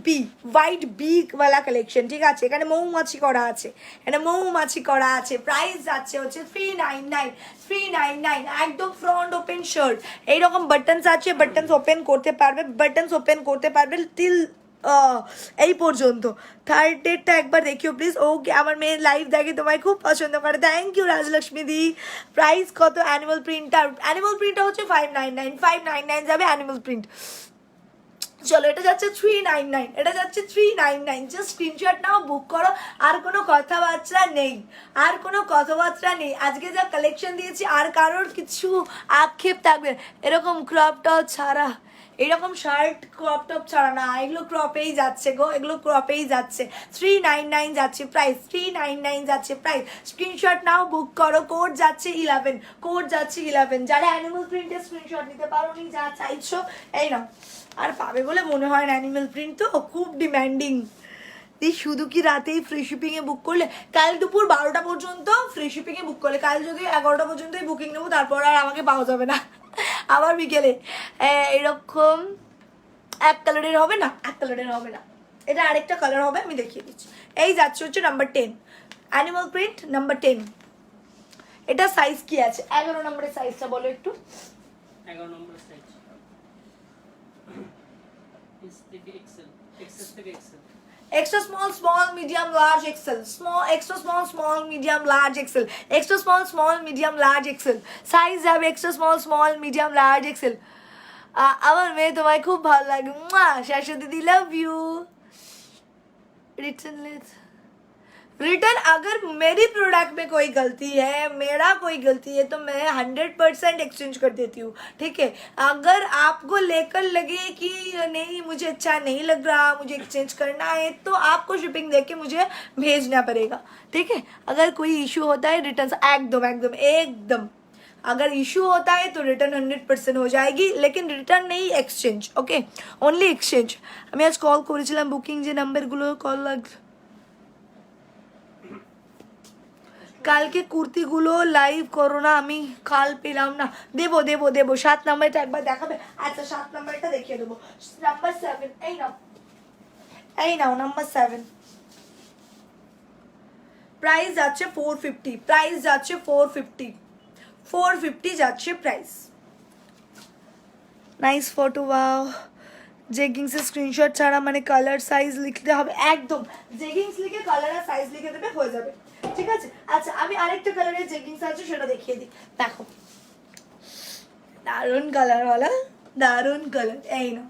বি ওয়ালা কালেকশন। ঠিক আছে, এখানে মৌমাছি করা আছে, এখানে মৌমাছি করা আছে। প্রাইস যাচ্ছে হচ্ছে 399, একদম ফ্রন্ট ওপেন শার্ট। এইরকম বাটনস আছে, বাটনস ওপেন করতে পারবে টিল এই পর্যন্ত। থার্ড ডেটটা একবার দেখিও প্লিজ। ওকে, আমার মেয়ে লাইভ দেখে, তোমায় খুব পছন্দ করে, thank you Rajlakshmi di. Price কত? অ্যানিমাল প্রিন্টটা হচ্ছে 599 যাবে অ্যানিমাল প্রিন্ট। চলো এটা যাচ্ছে 399, এটা যাচ্ছে 399, জাস্ট স্ক্রিনশট নাও, বুক করো। আর কোনো কথাবার্তা নেই, আর কোনো কথাবার্তা নেই। আজকে যা কালেকশন দিয়েছি আর কারোর কিছু আক্ষেপ থাকবে এরকম ক্রপ টপ ছাড়া, এরকম শার্ট ক্রপ টপ ছাড়া না, এগুলো ক্রপেই যাচ্ছে গো, এগুলো ক্রপেই যাচ্ছে। 399 যাচ্ছে প্রাইস, 399 যাচ্ছে প্রাইস। স্ক্রিনশট নাও, বুক করো। কোড যাচ্ছে 11, কোড যাচ্ছে 11। যারা অ্যানিমাল প্রিন্টের স্ক্রিনশট নিতে পারো নি, যা চাইছো এই নাও। আর পাবে বলে মনে হয় না, অ্যানিমাল প্রিন্ট তো খুব ডিম্যান্ডিং। এই শুধু কি রাতেই ফ্রি শিপিংয়ে বুক করলে, কাল দুপুর 12টা পর্যন্ত ফ্রি শিপিংয়ে বুক করলে, কাল যদি 11টা পর্যন্তই বুকিং নেবো, তারপর আর আমাকে পাওয়া যাবে না। আবার বিকেলে এরকম এক কালারের হবে না, এক কালারের হবে না, এটা আরেকটা কালার হবে, আমি দেখিয়ে দিচ্ছি। এই যাচ্ছে হচ্ছে নাম্বার 10, অ্যানিমাল প্রিন্ট নাম্বার 10। এটা সাইজ কি আছে? 11 নম্বরের সাইজটা বলো একটু। 11 নম্বর সাইজ এস থেকে এক্সেল, এক্সেস থেকে Excel. Extra small, medium, large, XL. Extra small, medium, large, XL. Extra small, medium, large, XL. Size have extra small, medium, large, XL. আমার মেয়ে তোমায় খুব ভালো লাগে। শাশ্বতী দিদি love you. Return less return अगर मेरी प्रोडक्ट में कोई गलती है, मेरा कोई गलती है, तो मैं 100% एक्सचेंज कर देती हूँ, ठीक है। अगर आपको लेकर लगे कि नहीं मुझे अच्छा नहीं लग रहा, मुझे एक्सचेंज करना है, तो आपको शिपिंग देके मुझे भेजना पड़ेगा, ठीक है। अगर कोई इशू होता है रिटर्न एकदम एकदम एकदम अगर इशू होता है तो रिटर्न 100% हो जाएगी, लेकिन रिटर्न नहीं, एक्सচেঞ্জ, ওকে, অনলি এক্সচেঞ্জ। আমি আজ কল করেছিলাম, বুকিং যে নাম্বারগুলো কল কালকে কুর্তিগুলো লাইভ করো না, আমি কাল পেলাম না। দেবো দেবো দেবো, 7 নাম্বারটা একবার দেখাবে? আচ্ছা 7 নাম্বারটা দেখিয়ে দেবো। নাম্বার 7, এই নাও নাম্বার 7। প্রাইস যাচ্ছে 450, প্রাইস যাচ্ছে 450 যাচ্ছে প্রাইস। Nice photo, wow. জেগিংসের স্ক্রিনশট ছাড়া মানে কালার সাইজ লিখতে হবে, একদম জেগিংস লিখে কালার আর সাইজ লিখে দেবে, হয়ে যাবে, ঠিক আছে। আচ্ছা আমি আরেকটা কালারের জেগিংস আছে সেটা দেখিয়ে দিই, দেখো দারুণ কালারওয়ালা, দারুণ কালার, এই না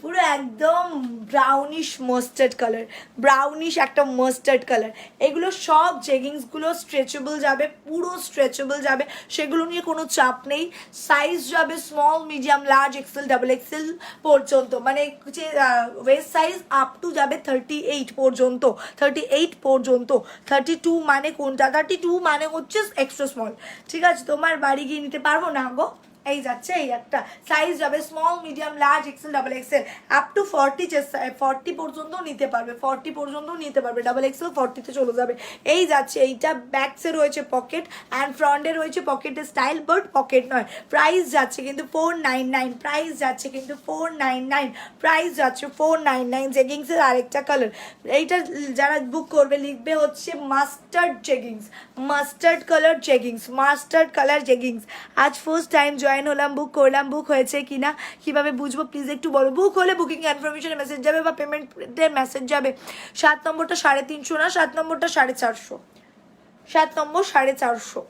পুরো একদম ব্রাউনিশ মাস্টার্ড কালার, ব্রাউনিশ একটা মাস্টার্ড কালার। এগুলো সব জেগিংসগুলো স্ট্রেচেবল যাবে, পুরো স্ট্রেচেবল যাবে, সেগুলো নিয়ে কোনো চাপ নেই। সাইজ যাবে small, medium, large, XL, double XL পর্যন্ত, মানে যে ওয়েস্ট সাইজ আপ টু যাবে 38 পর্যন্ত, 38 পর্যন্ত। 32 মানে কোনটা? 32 মানে হচ্ছে এক্সট্রা স্মল, ঠিক আছে। তোমার বাড়ি গিয়ে নিতে পারবো না গো, এই যাচ্ছে এই একটা সাইজ যাবে small, medium, large, XL, double XL, up to 40 পর্যন্ত নিতে পারবে, 40 পর্যন্ত নিতে পারবে, ডাবল এক্সেল 40-তে চলে যাবে। এই যাচ্ছে, এইটা ব্যাকসে রয়েছে পকেট অ্যান্ড ফ্রন্টে রয়েছে পকেটের স্টাইল, বাট পকেট নয়। প্রাইস যাচ্ছে কিন্তু 499, প্রাইস যাচ্ছে কিন্তু 499, প্রাইস যাচ্ছে 499। জেগিংসের আরেকটা কালার, এইটা যারা বুক করবে লিখবে হচ্ছে mustard jeggings, mustard colour jeggings, mustard colour jeggings. আজ ফার্স্ট টাইম জয়েন হলাম, বুক করলাম, বুক হয়েছে কিনা কিভাবে বুঝবো প্লিজ একটু বলো। বুক হলে বুকিং ইনফরমেশনে মেসেজ যাবে বা পেমেন্টের মেসেজ যাবে। 7 নম্বরটা 350 না, 7 নম্বরটা 450, 7 নম্বর 450,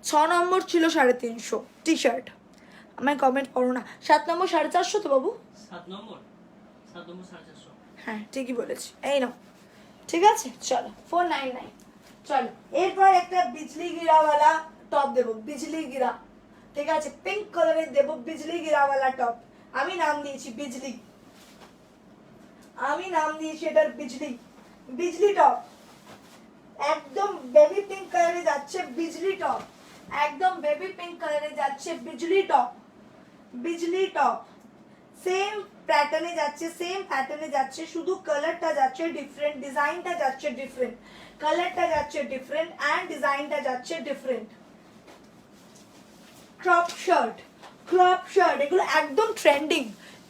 6 নম্বর ছিল 350 টি শার্ট। আমায় কমেন্ট করো না, 7 নম্বর 450 তো বাবু? 7 নম্বর 450, হ্যাঁ ঠিকই বলেছি, এই নাও, ঠিক আছে। চলো 499। চলো এরপর একটা বিজলি গিরাওয়ালা টপ দেবো, বিজলি গিরা, ঠিক আছে, পিঙ্ক কালারের দেবো বিজলি গিরাওয়ালা টপ। আমি নাম দিয়েছি বিজলি, আমি নাম দিয়েছি এটার বিজলি, বিজলি টপ। একদম বেবি পিঙ্ক কালারে যাচ্ছে বিজলি টপ, একদম বেবি পিঙ্ক কালারে যাচ্ছে বিজলি টপ, বিজলি টপ। সেম প্যাটার্নে যাচ্ছে, সেম প্যাটার্নে যাচ্ছে, শুধু কালারটা যাচ্ছে ডিফারেন্ট, ডিজাইনটা যাচ্ছে ডিফারেন্ট, কালারটা যাচ্ছে ডিফারেন্ট অ্যান্ড ডিজাইনটা যাচ্ছে different. Crop shirt, crop shirt এগুলো একদম ট্রেন্ডিং,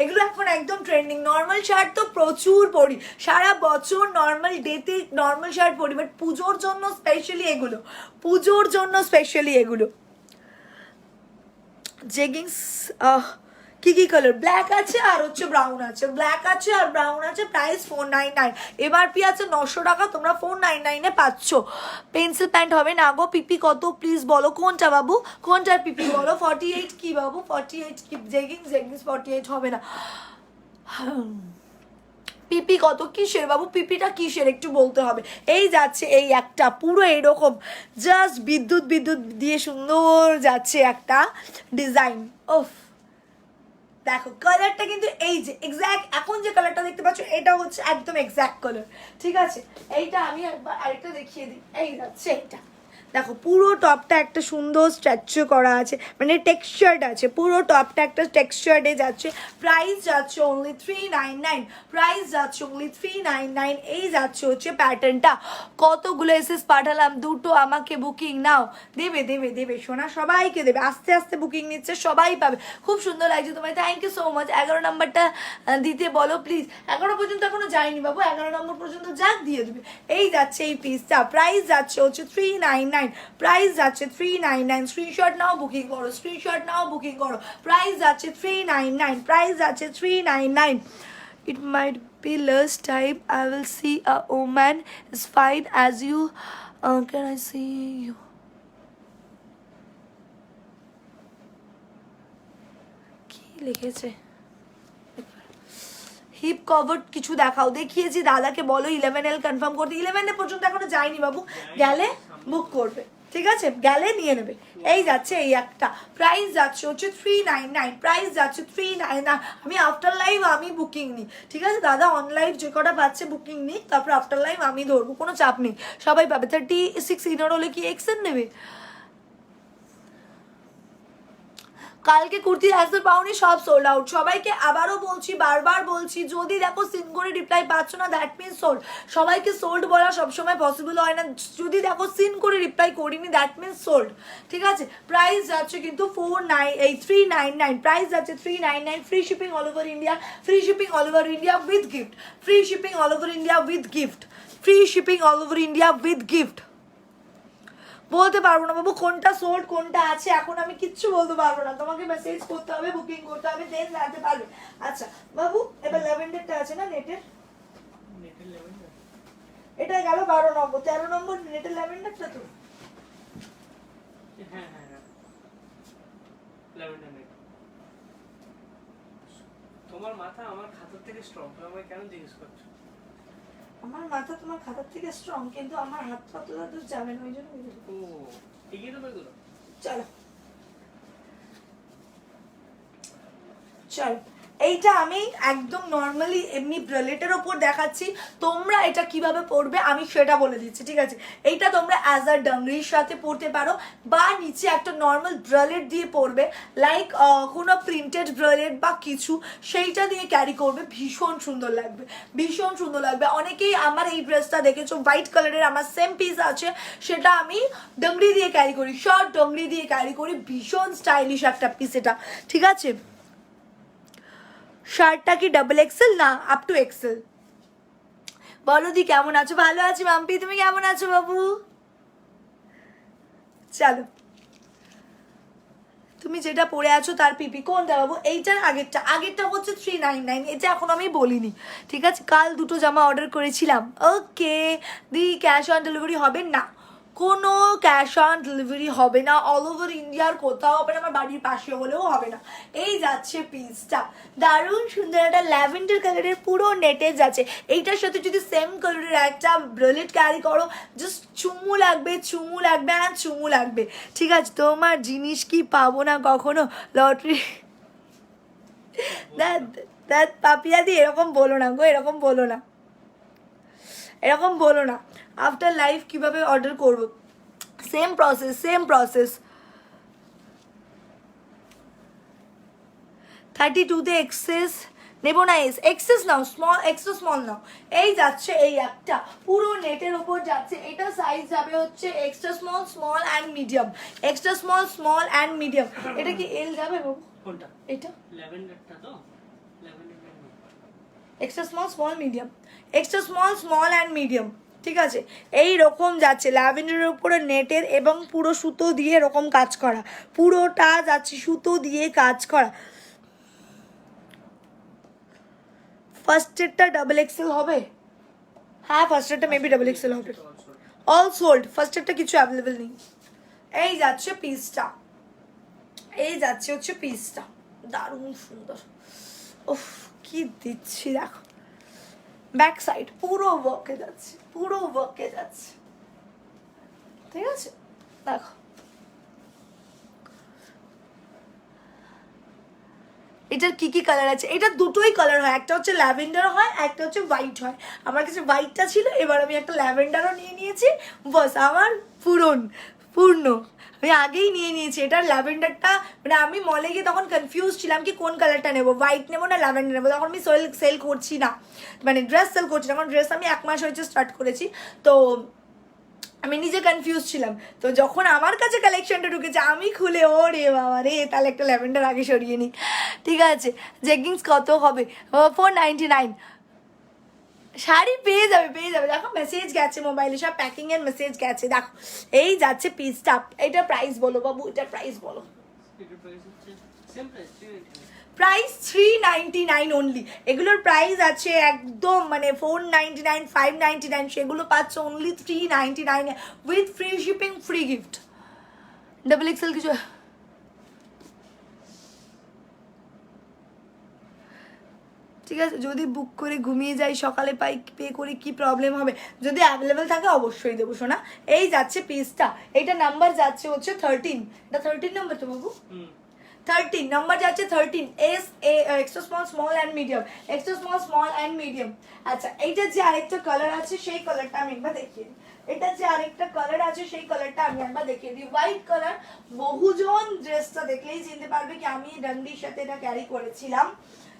এগুলো এখন একদম ট্রেন্ডিং। নর্মাল শার্ট তো প্রচুর পরি, সারা বছর নর্মাল ডেতে নর্মাল শার্ট পরি, বাট পুজোর জন্য স্পেশালি এগুলো, পুজোর জন্য স্পেশালি এগুলো। জেগিংস কি কি কালার? ব্ল্যাক আছে আর হচ্ছে ব্রাউন আছে, ব্ল্যাক আছে আর ব্রাউন আছে। প্রাইস 499, এমআরপি আছে 900 টাকা, তোমরা 499-এ পাচ্ছ। পেন্সিল প্যান্ট হবে না গো, পিপি কত প্লিজ বলো, কোনটা বাবু, কোনটার পিপি বলো? 48 কি বাবু, 48 কি? জেগিংস, জেগিংস 48 হবে না। পিপি কত? কিসের বাবু, পিপিটা কিসের একটু বলতে হবে। এই যাচ্ছে এই একটা পুরো এরকম জাস্ট বিদ্যুৎ বিদ্যুৎ দিয়ে সুন্দর যাচ্ছে একটা ডিজাইন। ওফ দেখো কালারটা কিন্তু এই যে এক্স্যাক্ট এখন যে কালারটা দেখতে পাচ্ছ এটা হচ্ছে একদম এক্স্যাক্ট কালার, ঠিক আছে। এইটা আমি একবার আরেকটা দেখিয়ে দিই, এই যাচ্ছে এইটা দেখো, পুরো টপটা একটা সুন্দর স্ট্যাচু করা আছে, মানে টেক্সচার্ড আছে, পুরো টপটা একটা টেক্সচার্ডে যাচ্ছে। প্রাইস যাচ্ছে অনলি 399, প্রাইস যাচ্ছে অনলি 399। এই যাচ্ছে হচ্ছে প্যাটার্নটা। কতগুলো এসএস পাঠালাম, দুটো আমাকে বুকিং নাও, দেবে দেবে দেবে সোনা, সবাইকে দেবে, আস্তে আস্তে বুকিং নিচ্ছে, সবাই পাবে। খুব সুন্দর লাগছে তোমায়, থ্যাংক ইউ সো মাচ। 11 নাম্বারটা দিতে বলো প্লিজ, 11 পর্যন্ত এখনো যায়নি বাবু, 11 নম্বর পর্যন্ত যাক দিয়ে দেবে। এই যাচ্ছে এই পিসটা, প্রাইস যাচ্ছে হচ্ছে 399, প্রাইস যাচ্ছে 399। স্ক্রিনশট নাও বুকিং করো, স্ক্রিনশট নাও বুকিং করো। প্রাইস যাচ্ছে 399, প্রাইস যাচ্ছে 399। It might be last time I will see a woman is fine as you. Can I see you? কি লিখেছে? হিপ কভার কিছু দেখাও। দেখিয়েছি, দাদাকে বলো 11L কনফার্ম করতে। 11 পর্যন্ত এখনো যায়নি বাবু, গেলে বুক করবে, ঠিক আছে, গেলে নিয়ে নেবে। এই যাচ্ছে এই একটা, প্রাইস যাচ্ছে হচ্ছে 399, প্রাইস যাচ্ছে 399। আমি আফটার লাইভ আমি বুকিং নিই, ঠিক আছে দাদা, অনলাইন যে কটা পাচ্ছে বুকিং নিই, তারপর আফটার লাইভ আমি ধরবো, কোনো চাপ নেই, সবাই পাবে। 36 ইনার হলে কি এক্সেল নেবে? কালকে কুর্তি অ্যান্সার পাওনি, সব সোল্ড আউট। সবাইকে আবারও বলছি, বারবার বলছি, যদি দেখো সিন করে রিপ্লাই পাচ্ছ না দ্যাট মিনস সোল্ড। সবাইকে সোল্ড বলা সবসময় পসিবল হয় না, যদি দেখো সিন করে রিপ্লাই করিনি দ্যাট মিনস সোল্ড, ঠিক আছে। প্রাইস যাচ্ছে কিন্তু 399, প্রাইস যাচ্ছে 399, free shipping all over India, free shipping all over India with gift, free shipping all over India with gift, free shipping all over India with gift. বলতে পারবো না বাবু কোনটা sold কোনটা আছে, এখন আমি কিচ্ছু বলতে পারবো না, তোমাকে মেসেজ করতে হবে, বুকিং করতে হবে, দেন জানতে পারবে। আচ্ছা বাবু, এবার ল্যাভেন্ডারটা আছে না নেটের, নেটের ল্যাভেন্ডার এটা গেল 12 নম্বর, 13 নম্বর নেটের ল্যাভেন্ডারটা তো। হ্যাঁ হ্যাঁ হ্যাঁ, ল্যাভেন্ডার নেট। তোমার মাথা আমার খাতার থেকে স্ট্রং, তুমি আমায় কেন জিজ্ঞেস করছো? আমার মাথা তোমার খাতার থেকে স্ট্রং, কিন্তু আমার হাত কত দূর যাবে না, ওই জন্য ও এগিয়ে দেবো এগুলো। চলো চল, এইটা আমি একদম নর্মালি এমনি ব্রেলেটের ওপর দেখাচ্ছি, তোমরা এটা কিভাবে পরবে আমি সেটা বলে দিচ্ছি, ঠিক আছে। এইটা তোমরা অ্যাজ আ ডাংরির সাথে পরতে পারো, বা নিচে একটা নর্মাল ব্রেলেট দিয়ে পরবে, লাইক কোনো প্রিন্টেড ব্রেলেট বা কিছু, সেইটা দিয়ে ক্যারি করবে, ভীষণ সুন্দর লাগবে, ভীষণ সুন্দর লাগবে। অনেকেই আমার এই ড্রেসটা দেখেছো, হোয়াইট কালারের আমার সেম পিস আছে, সেটা আমি ডাংরি দিয়ে ক্যারি করি, শর্ট ডাংরি দিয়ে ক্যারি করি, ভীষণ স্টাইলিশ একটা পিস এটা, ঠিক আছে। শার্টটা কি ডাবল এক্সেল না আপ টু এক্সেল? বলো দি কেমন আছো? ভালো আছি মাম্পি, তুমি কেমন আছো বাবু? চলো, তুমি যেটা পরে আছো তার পিপি কোনটা বাবু? এইটার আগেরটা, আগেরটা হচ্ছে 399, এটা এখন আমি বলিনি, ঠিক আছে। কাল দুটো জামা অর্ডার করেছিলাম, ওকে দি, ক্যাশ অন ডেলিভারি হবে না, কোনো ক্যাশ অন ডেলিভারি হবে না, অল ওভার ইন্ডিয়ার কোথাও হবে না, আমার বাড়ির পাশে হলেও হবে না। এই যাচ্ছে পিসটা, দারুণ সুন্দর একটা ল্যাভেন্ডার কালারের, পুরো নেটে যাচ্ছে। এইটার সাথে যদি সেম কালারের একটা ব্রেলেট ক্যারি করো, জাস্ট চুমু লাগবে, চুমু লাগবে, আর চুমু লাগবে, ঠিক আছে। তোমার জিনিস কি পাবো না কখনো লটারি? দ্যাট পাপিয়াদি, এরকম বলো না গো, এরকম বলো না, এরকম বলো না। আফটার লাইফ কিভাবে অর্ডার করব? Same process, same process. 32-তে এক্সেস নেবো না, এক্সেস নাও, স্মল, এক্সট্রা স্মল নাও। এই যাচ্ছে এই একটা, পুরো নেটের ওপর যাচ্ছে, এটা সাইজ যাবে হচ্ছে extra small, small and medium, extra small, small and medium. এটা কি এল যাবে বাবু? কোনটা? এটা ল্যাভেন্ডারটা তো, lavender extra small, small, medium, extra small, small and medium, ঠিক আছে। এই রকম যাচ্ছে ল্যাভেন্ডারের উপরে নেটের, এবং পুরো সুতো দিয়ে এরকম কাজ করা, পুরোটা যাচ্ছে সুতো দিয়ে কাজ করা। ফার্স্টেরটা ডাবল এক্সেল হবে, হ্যাঁ ফার্স্টেরটা মেবি ডাবল এক্সেল হবে, অল সোল্ড, ফার্স্টেরটা কিছু অ্যাভেলেবেল নেই। এই যাচ্ছে পিসটা, এই যাচ্ছে হচ্ছে পিসটা, দারুণ সুন্দর, উফ কি দিচ্ছি দেখো, ব্যাক সাইড পুরো ওয়ার্কে যাচ্ছে, পুরো ওয়ার্কে যাচ্ছে, ঠিক আছে। দেখো এটার কি কি কালার আছে, এটা দুটোই কালার হয়, একটা হচ্ছে ল্যাভেন্ডার হয়, একটা হচ্ছে হোয়াইট হয়। আমার কাছে হোয়াইটটা ছিল, এবার আমি একটা ল্যাভেন্ডারও নিয়ে নিয়েছি, বাস আমার পূর্ণ আমি আগেই নিয়ে নিয়েছি। এটার ল্যাভেন্ডারটা মানে আমি মলে গিয়ে তখন কনফিউজ ছিলাম কি কোন কালারটা নেবো, হোয়াইট নেবো না ল্যাভেন্ডার নেবো, তখন আমি সেল করছি না, মানে ড্রেস সেল করছি না, কারণ ড্রেস আমি 1 মাস হয়েছে স্টার্ট করেছি, তো আমি নিজে কনফিউজ ছিলাম। তো যখন আমার কাছে কালেকশনটা ঢুকেছে, আমি খুলে ও রে বাবা রে, তাহলে একটা ল্যাভেন্ডার আগে সরিয়ে নিই, ঠিক আছে। জেগিংস কত হবে? 499। শাড়ি পেয়ে যাবে, পেয়ে যাবে, দেখো মেসেজ গেছে মোবাইলে, সব প্যাকিংয়ের মেসেজ গেছে, দেখো এই যাচ্ছে পিসটা। এটা প্রাইস বলো বাবু, এটা প্রাইস বলো। এটার প্রাইস হচ্ছে সেম প্রাইস, 399। Price 399 only. এগুলোর প্রাইস আছে একদম মানে 499, 599, সেগুলো পাচ্ছ only 399 with free shipping, free gift. Double XL কিছু ঠিক আছে, যদি বুক করে ঘুমিয়ে যাই সকালে পাই পে করে কি প্রবলেম হবে? যদি অ্যাভেলেবেল থাকে অবশ্যই দেবো শোনা। এই যাচ্ছে পিসটা, এইটা নাম্বার যাচ্ছে হচ্ছে 13, এটা 13 নাম্বার তো বাবু, 13 নাম্বার যাচ্ছে 13, S A extra small small and medium, extra small small and medium. আচ্ছা, এইটার যে আরেকটা কালার আছে সেই কালারটা আমি একবার দেখিয়ে দিই। এটা যে আরেকটা কালার আছে সেই কালারটা আমি একবার দেখিয়ে দিই, হোয়াইট কালার। বহুজন ড্রেসটা দেখলেই চিনতে পারবে কি আমি ডান্ডির সাথে এটা ক্যারি করেছিলাম।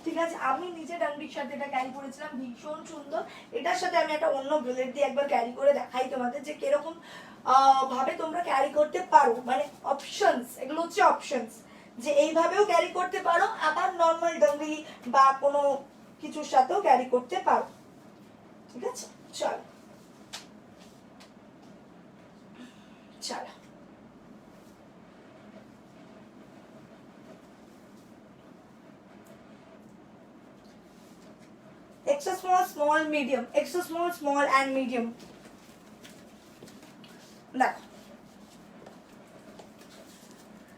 ঠিক আছে, আমি নিজে ডান্ডির সাথে এটা ক্যারি করেছিলাম, ভীষণ সুন্দর। এটার সাথে আমি একটা অন্য ব্লেড দিয়ে একবার ক্যারি করে দেখাই তোমাদের যে কিরকম ভাবে তোমরা ক্যারি করতে পারো, মানে অপশনস, এগুলো হচ্ছে অপশনস, যে এইভাবেও ক্যারি করতে পারো, আবার নর্মাল ডান্ডি বা কোনো কিছুর সাথেও ক্যারি করতে পারো। ঠিক আছে, চলো চলো। Extra small, small, medium. Extra small, small and medium. দেখো,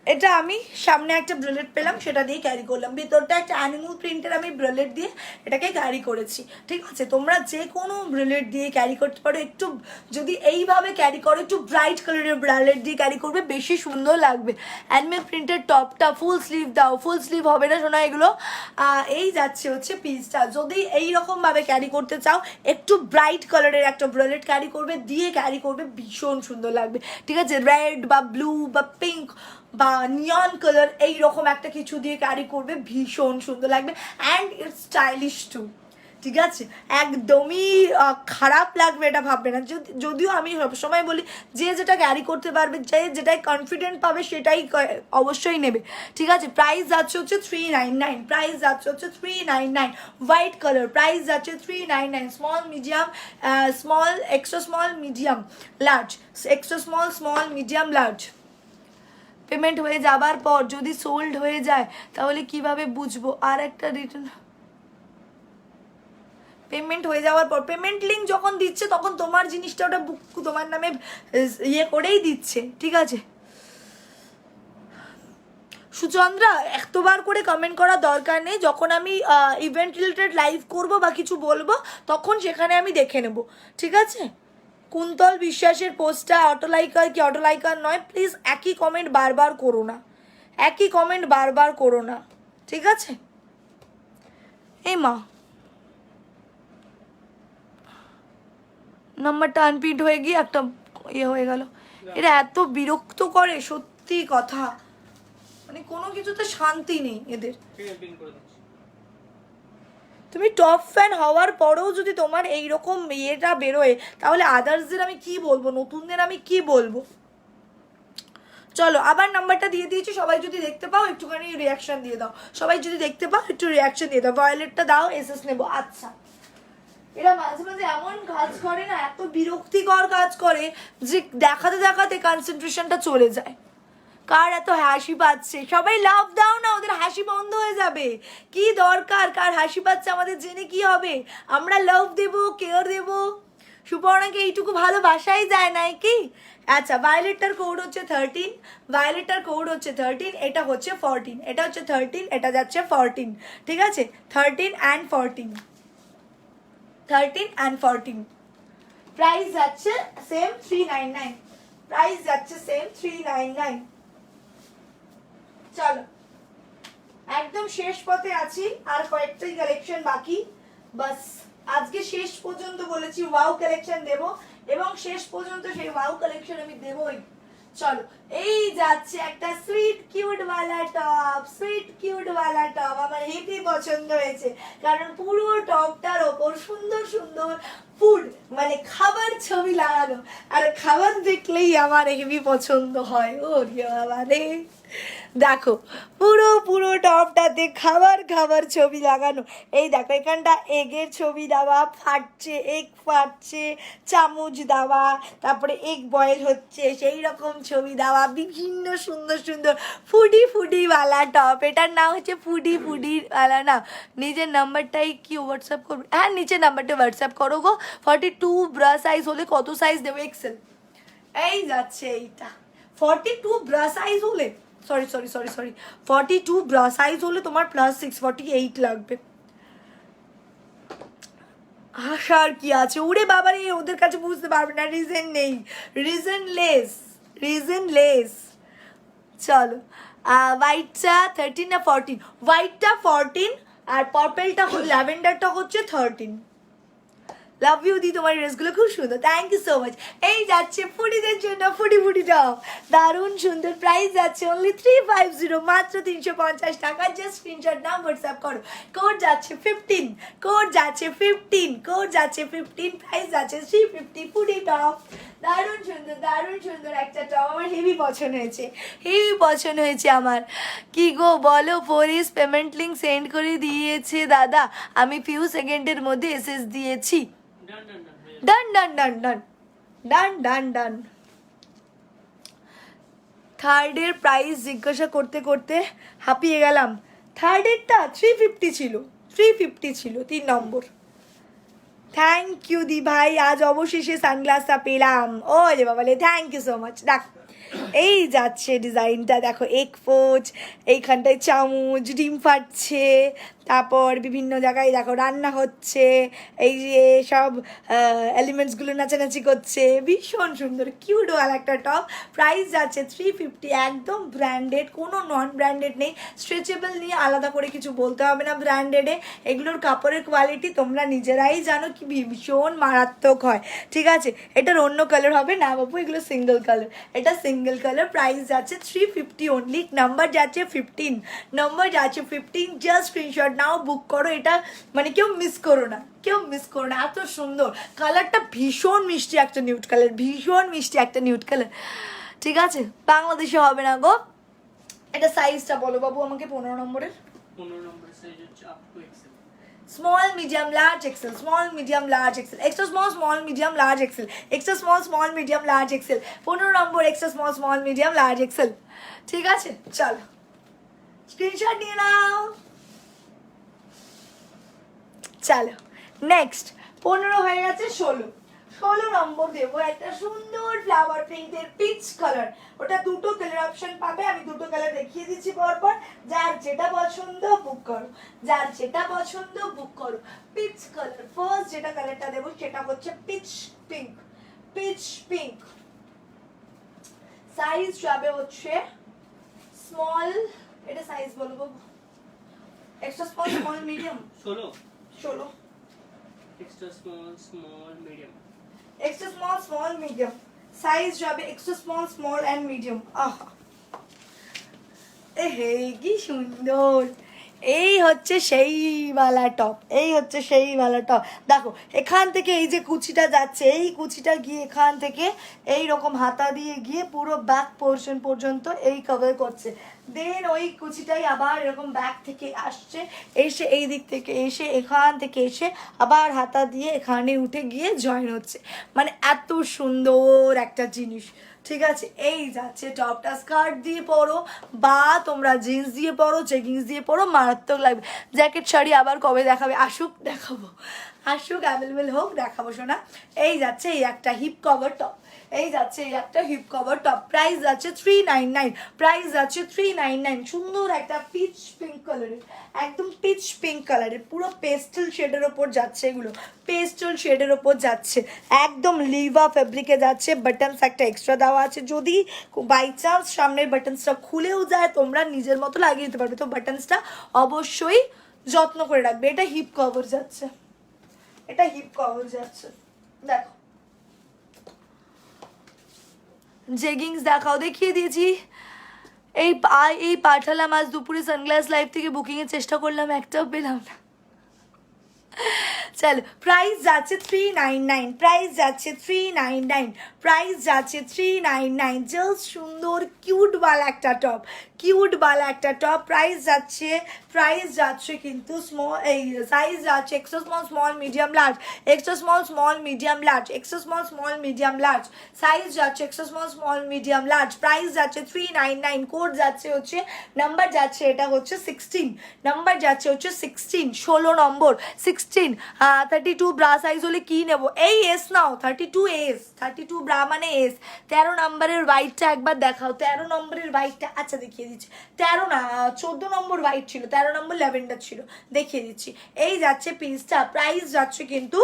এটা আমি সামনে একটা ব্রেলেট পেলাম, সেটা দিয়ে ক্যারি করলাম। ভিতরটা একটা অ্যানিমাল প্রিন্টের আমি ব্রেলেট দিয়ে এটাকে ক্যারি করেছি। ঠিক আছে, তোমরা যে কোনো ব্রেলেট দিয়ে ক্যারি করতে পারো। একটু যদি এইভাবে ক্যারি করো, একটু ব্রাইট কালারের ব্রেলেট দিয়ে ক্যারি করবে, বেশি সুন্দর লাগবে। অ্যানিমাল প্রিন্টের টপটা ফুল স্লিভ দাও, ফুল স্লিভ হবে না শোনা এগুলো। এই যাচ্ছে হচ্ছে পিসটা। যদি এইরকমভাবে ক্যারি করতে চাও, একটু ব্রাইট কালারের একটা ব্রেলেট ক্যারি করবে, দিয়ে ক্যারি করবে, ভীষণ সুন্দর লাগবে। ঠিক আছে, রেড বা ব্লু বা পিঙ্ক বা নিয়ন কালার এইরকম একটা কিছু দিয়ে ক্যারি করবে, ভীষণ সুন্দর লাগবে, অ্যান্ড ইটস স্টাইলিশ টু। ঠিক আছে, একদমই খারাপ লাগবে এটা ভাববে না। যদিও আমি সবসময় বলি যে যেটা ক্যারি করতে পারবে, যে যেটাই কনফিডেন্ট পাবে সেটাই অবশ্যই নেবে। ঠিক আছে, প্রাইস যাচ্ছে হচ্ছে 399, প্রাইস যাচ্ছে হচ্ছে 399। হোয়াইট কালার, প্রাইস যাচ্ছে 399। Small medium small, extra small medium large, extra small small medium large. Payment হয়ে যাবার পর যদি সোল্ড হয়ে যায় তাহলে কিভাবে বুঝবো? আর একটা রিটার্ন, পেমেন্ট হয়ে যাওয়ার পর, পেমেন্ট লিঙ্ক যখন দিচ্ছে তখন তোমার জিনিসটা ওটা বুক তোমার নামে ইয়ে করেই দিচ্ছে। ঠিক আছে, সুচন্দ্রা এতবার করে কমেন্ট করার দরকার নেই। যখন আমি ইভেন্ট রিলেটেড লাইভ করব বা কিছু বলবো তখন সেখানে আমি দেখে নেব। ঠিক আছে, কুন্তল বিশ্বাসের পোস্টটা অটোলাইকার কি অটোলাইকার নয়, প্লিজ একই কমেন্ট বারবার করো না, একই কমেন্ট বারবার করো না। ঠিক আছে, এই মা নাম্বারটা আনপিড হয়ে গিয়ে একটা ইয়ে হয়ে গেল। এরা এত বিরক্ত করে, সত্যি কথা, মানে কোনো কিছুতে শান্তি নেই এদের। তুমি টপ ফ্যান হওয়ার পরেও যদি তোমার এইরকম ইয়েটা বেরোয় তাহলে আদার্সদের আমি কি বলবো, নতুনদের আমি কি বলবো? চলো, আবার নাম্বারটা দিয়ে দিয়েছি, সবাই যদি দেখতে পাও একটুখানি রিয়াকশন দিয়ে দাও, সবাই যদি দেখতে পাও একটু রিয়াকশন দিয়ে দাও। ভয়েলেটটা দাও, এসএস নেবো। আচ্ছা, এরা মাঝে মাঝে এমন কাজ করে না, এত বিরক্তিকর কাজ করে যে দেখাতে দেখাতে কনসেন্ট্রেশনটা চলে যায়। কার এত হাসি পাচ্ছে? সবাই লাভ দাও না, ওদের হাসি বন্ধ হয়ে যাবে। কি দরকার কার হাসি পাচ্ছে আমাদের জেনে কি হবে? আমরা লাভ দেবো, কেয়ার দেবো, সুপর্ণাকে এইটুকু ভালোবাসাই যায় নাই কি? আচ্ছা, ভায়োলেটটার কোড হচ্ছে 13, ভায়োলেটটার কোড হচ্ছে 13, এটা হচ্ছে 14, এটা হচ্ছে 13, এটা যাচ্ছে 14। ঠিক আছে, 13 and 14, 13 and 14। প্রাইস যাচ্ছে সেম 399, প্রাইস যাচ্ছে সেম 399। চলো, একদম শেষ পথে আছি, আর কয়েকটাই কালেকশন বাকি, বাস আজকে শেষ পর্যন্ত বলেছি ওয়াও কালেকশন দেব, এবং শেষ পর্যন্ত সেই ওয়াও কালেকশন আমি দেবই। চলো, এই যাচ্ছে একটা সুইট কিউট ওয়ালা টপ, সুইট কিউট ওয়ালা টপ আমার হেভি পছন্দ হয়েছে, কারণ পুরো টপটার ওপর সুন্দর সুন্দর ফুড মানে খাবার ছবি লাগানো, আর খাবার দেখলেই আমার হেভি পছন্দ হয়। ও বাবা রে, দেখো পুরো পুরো টপটাতে খাবার খাবার ছবি লাগানো। এই দেখো এখানটা এগের ছবি দেওয়া, ফাটছে, এগ ফাটছে, চামচ দেওয়া, তারপরে এগ বয়েল হচ্ছে সেই রকম ছবি দেওয়া, বিভিন্ন সুন্দর সুন্দর ফুডি ফুডিওয়ালা টপ। এটার নাম হচ্ছে ফুডি ফুডিওয়ালা। না, নিজের নাম্বারটাই কি হোয়াটসঅ্যাপ করবে? হ্যাঁ, নিচের নাম্বারটা হোয়াটসঅ্যাপ করো গো। 42 ব্রা সাইজ হলে কত সাইজ দেবো? এক্সেল। এই যাচ্ছে এইটা 42 ব্রা সাইজ হলে, সরি 42 ব্রা সাইজ হলে তোমার +6 48 লাগবে। আসার কি আছে, ওরে বাবারে, ওদের কাছে বুঝতে পারবে না, রিজন নেই, রিজনলেস। চলো, হোয়াইটটা 13 না 14, হোয়াইটটা 14 আর পার্পেলটা ল্যাভেন্ডারটা হচ্ছে 13। লাভ ইউ দি, তোমার ড্রেসগুলো খুব সুন্দর, থ্যাংক ইউ সো মাচ। এই যাচ্ছে ফুডিদের জন্য ফুটি টপ, দারুণ সুন্দর, প্রাইস যাচ্ছে অনলি 350, মাত্র 350 টাকা। জাস্ট স্ক্রিনশট নাও, হোয়াটসঅ্যাপ করো, কোড যাচ্ছে 15, কোড যাচ্ছে 15, কোড যাচ্ছে 15, প্রাইস যাচ্ছে 350, ফুডি টপ, দারুণ সুন্দর একটা টপ, আমার হেভি পছন্দ হয়েছে আমার। কি গো বলো, পরিস পেমেন্ট লিঙ্ক সেন্ড করে দিয়েছে দাদা, আমি ফিউ সেকেন্ডের মধ্যে এসএস দিয়েছি। ডান। থার্ডের প্রাইস জিজ্ঞাসা করতে করতে হাঁপিয়ে গেলাম। থার্ডেরটা 350 ছিল, 3 নম্বর। থ্যাংক ইউ দি ভাই, আজ অবশেষে সানগ্লাসটা পেলাম, ও রে বাবালে, থ্যাংক ইউ সো মাচ। দেখো এই যাচ্ছে ডিজাইনটা, দেখো এক ফোজ, এইখানটায় চামচ, ডিম ফাটছে, তারপর বিভিন্ন জায়গায় দেখো রান্না হচ্ছে, এই যে সব এলিমেন্টসগুলো নাচানাচি করছে, ভীষণ সুন্দর কিউটওয়ালা একটা টপ। প্রাইস যাচ্ছে 350, একদম ব্র্যান্ডেড, কোনো নন ব্র্যান্ডেড নেই। স্ট্রেচেবল নিয়ে আলাদা করে কিছু বলতে হবে না, ব্র্যান্ডেডে এগুলোর কাপড়ের কোয়ালিটি তোমরা নিজেরাই জানো কি ভীষণ মারাত্মক হয়, ঠিক আছে। এটার অন্য কালার হবে না বাবু, এগুলো সিঙ্গেল কালার, এটা সিঙ্গেল কালার। প্রাইস যাচ্ছে 350 অনলি, নাম্বার যাচ্ছে 15, জাস্ট স্ক্রিনশট নাও, বুক করো, এটা মানে কেউ মিস করো না, এত সুন্দর কালারটা, ভীষণ মিষ্টি একটা নিউড কালার, ঠিক আছে। বাংলাদেশে হবে না গো। এটা সাইজটা বলো বাবু আমাকে, 15 নম্বরের। 15 নম্বর সাইজ হচ্ছে up to XL, small medium large XL, extra small medium large XL, extra small medium large XL, 15 নম্বর extra small medium large XL, ঠিক আছে। চলো স্ক্রিনশট নিয়ে নাও। চলো নেক্সট, 15 হয়ে গেছে, 16 নম্বর দেবো একটা সুন্দর ফ্লাওয়ার প্রিন্টের পিচ কালার। ওটা দুটো কালার অপশন পাবে, আমি দুটো কালার দেখিয়ে দিচ্ছি পরপর, যার যেটা পছন্দ বুক করো, পিচ কালার। ফার্স্ট যেটা কালারটা দেবো সেটা হচ্ছে পিচ পিঙ্ক, সাইজ যাবে হচ্ছে স্মল, এটা সাইজ বলবো extra small medium, 16 extra small medium, extra small medium, size যাবে এক্সট্রা স্মল অ্যান্ড মিডিয়াম। আহা হে কি সুন্দর, এই হচ্ছে সেই ওয়ালা টপ, দেখো এখান থেকে এই যে কুচিটা যাচ্ছে, এই কুচিটা গিয়ে এখান থেকে এই রকম হাতা দিয়ে গিয়ে পুরো ব্যাক পোর্শন পর্যন্ত এই কভার করছে, দেন ওই কুচিটাই আবার এরকম ব্যাক থেকে আসছে, এসে এই দিক থেকে এসে এখান থেকে এসে আবার হাতা দিয়ে এখানে উঠে গিয়ে জয়েন হচ্ছে, মানে এত সুন্দর একটা জিনিস, ঠিক আছে। এই যাচ্ছে টপটা, স্কার্ট দিয়ে পরো বা তোমরা জিন্স দিয়ে পরো, জেগিংস দিয়ে পরো, মারাত্মক লাগবে। জ্যাকেট শাড়ি আবার কবে দেখাবে, আসুক অ্যাভেলেবেল হোক, দেখাবো শোনা। এই যাচ্ছে এই একটা হিপ কভার টপ, প্রাইস যাচ্ছে 399, সুন্দর একটা পিচ পিঙ্ক কালারের, একদম পিচ পিঙ্ক কালারের, পুরো পেস্টেল শেডের ওপর যাচ্ছে, এগুলো পেস্টেল শেডের ওপর যাচ্ছে, একদম লিভা ফেব্রিকে যাচ্ছে, বাটনস একটা এক্সট্রা দেওয়া আছে, যদি বাই চান্স সামনের বাটনসটা খুলেও যায় তোমরা নিজের মতো লাগিয়ে দিতে পারবে, তো বাটনসটা অবশ্যই যত্ন করে রাখবে। এটা হিপ কভার যাচ্ছে, দেখো জেগিংস দেখাও, দেখিয়ে দিয়েছি। এই পাঠালাম আজ দুপুরে সানগ্লাস লাইভ থেকে বুকিংয়ের চেষ্টা করলাম, একটাও পেলাম না। চলো প্রাইস যাচ্ছে 399, জাস্ট সুন্দর কিউটওয়ালা একটা টপ, প্রাইস যাচ্ছে কিন্তু স্মল, এই সাইজ যাচ্ছে extra small medium large, size যাচ্ছে extra small medium large, price যাচ্ছে 399, কোড যাচ্ছে হচ্ছে, নাম্বার যাচ্ছে এটা হচ্ছে 16, 16 নম্বর 16। 32 ব্রা সাইজ হলে কি নেব, এই এস নাও, 32 ব্রা মানে এস। 13 নম্বরের হোয়াইটটা একবার দেখাও, 13 নম্বরের হোয়াইটটা, আচ্ছা দেখিয়ে দিচ্ছি, 13 না 14 নম্বর হোয়াইট ছিল, 13 নম্বর ল্যাভেন্ডার ছিল, দেখিয়ে দিচ্ছি। এই যাচ্ছে পিসটা, প্রাইস যাচ্ছে কিন্তু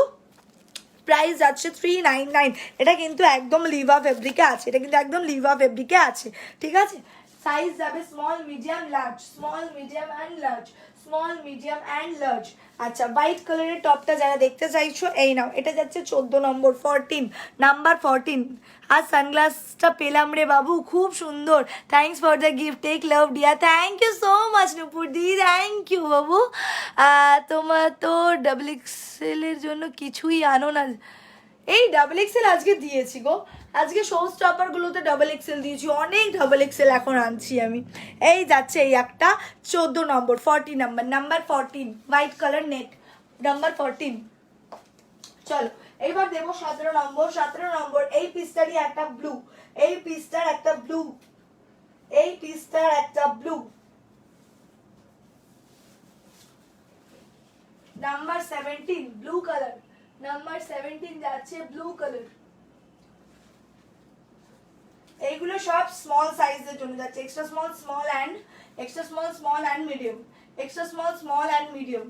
প্রাইস যাচ্ছে 399। এটা কিন্তু একদম লিভা ফেব্রিকে আছে, এটা কিন্তু একদম লিভা ফেব্রিকে আছে, ঠিক আছে। সাইজ যাবে small medium large, small medium and large, small medium and large. আচ্ছা, হোয়াইট কালারের টপটা যারা দেখতে চাইছো এই নাও, এটা যাচ্ছে 14 নম্বর, 14 নাম্বার 14। আর সানগ্লাসটা পেলাম রে বাবু, খুব সুন্দর। Thanks for the gift, take love dear, thank you so much Nupur di, thank you বাবু। তোমার তো ডাবল এক্সেলের জন্য কিছুই আনো না। এই ডাবল এক্সেল আজকে দিয়েছি গো, আজকে শো স্টপারগুলোতে ডাবল এক্সেল দিয়েছি, অনেক ডাবল এক্সেল এখন আনছি আমি। এই যাচ্ছে এই একটা 14 নম্বর, 40 number, number 14 white colour net, number 14। চলো এইবার দেবো 17 নম্বর, 17 নম্বর এই পিসটারই একটা ব্লু, এই পিসটার একটা ব্লু, এই পিসটার একটা blue, number 17 blue colour, number 17 যাচ্ছে ব্লু কালার। এইগুলো সব স্মল সাইজের জন্য যাচ্ছে, extra small, small and extra small, small and medium, extra small, small and medium.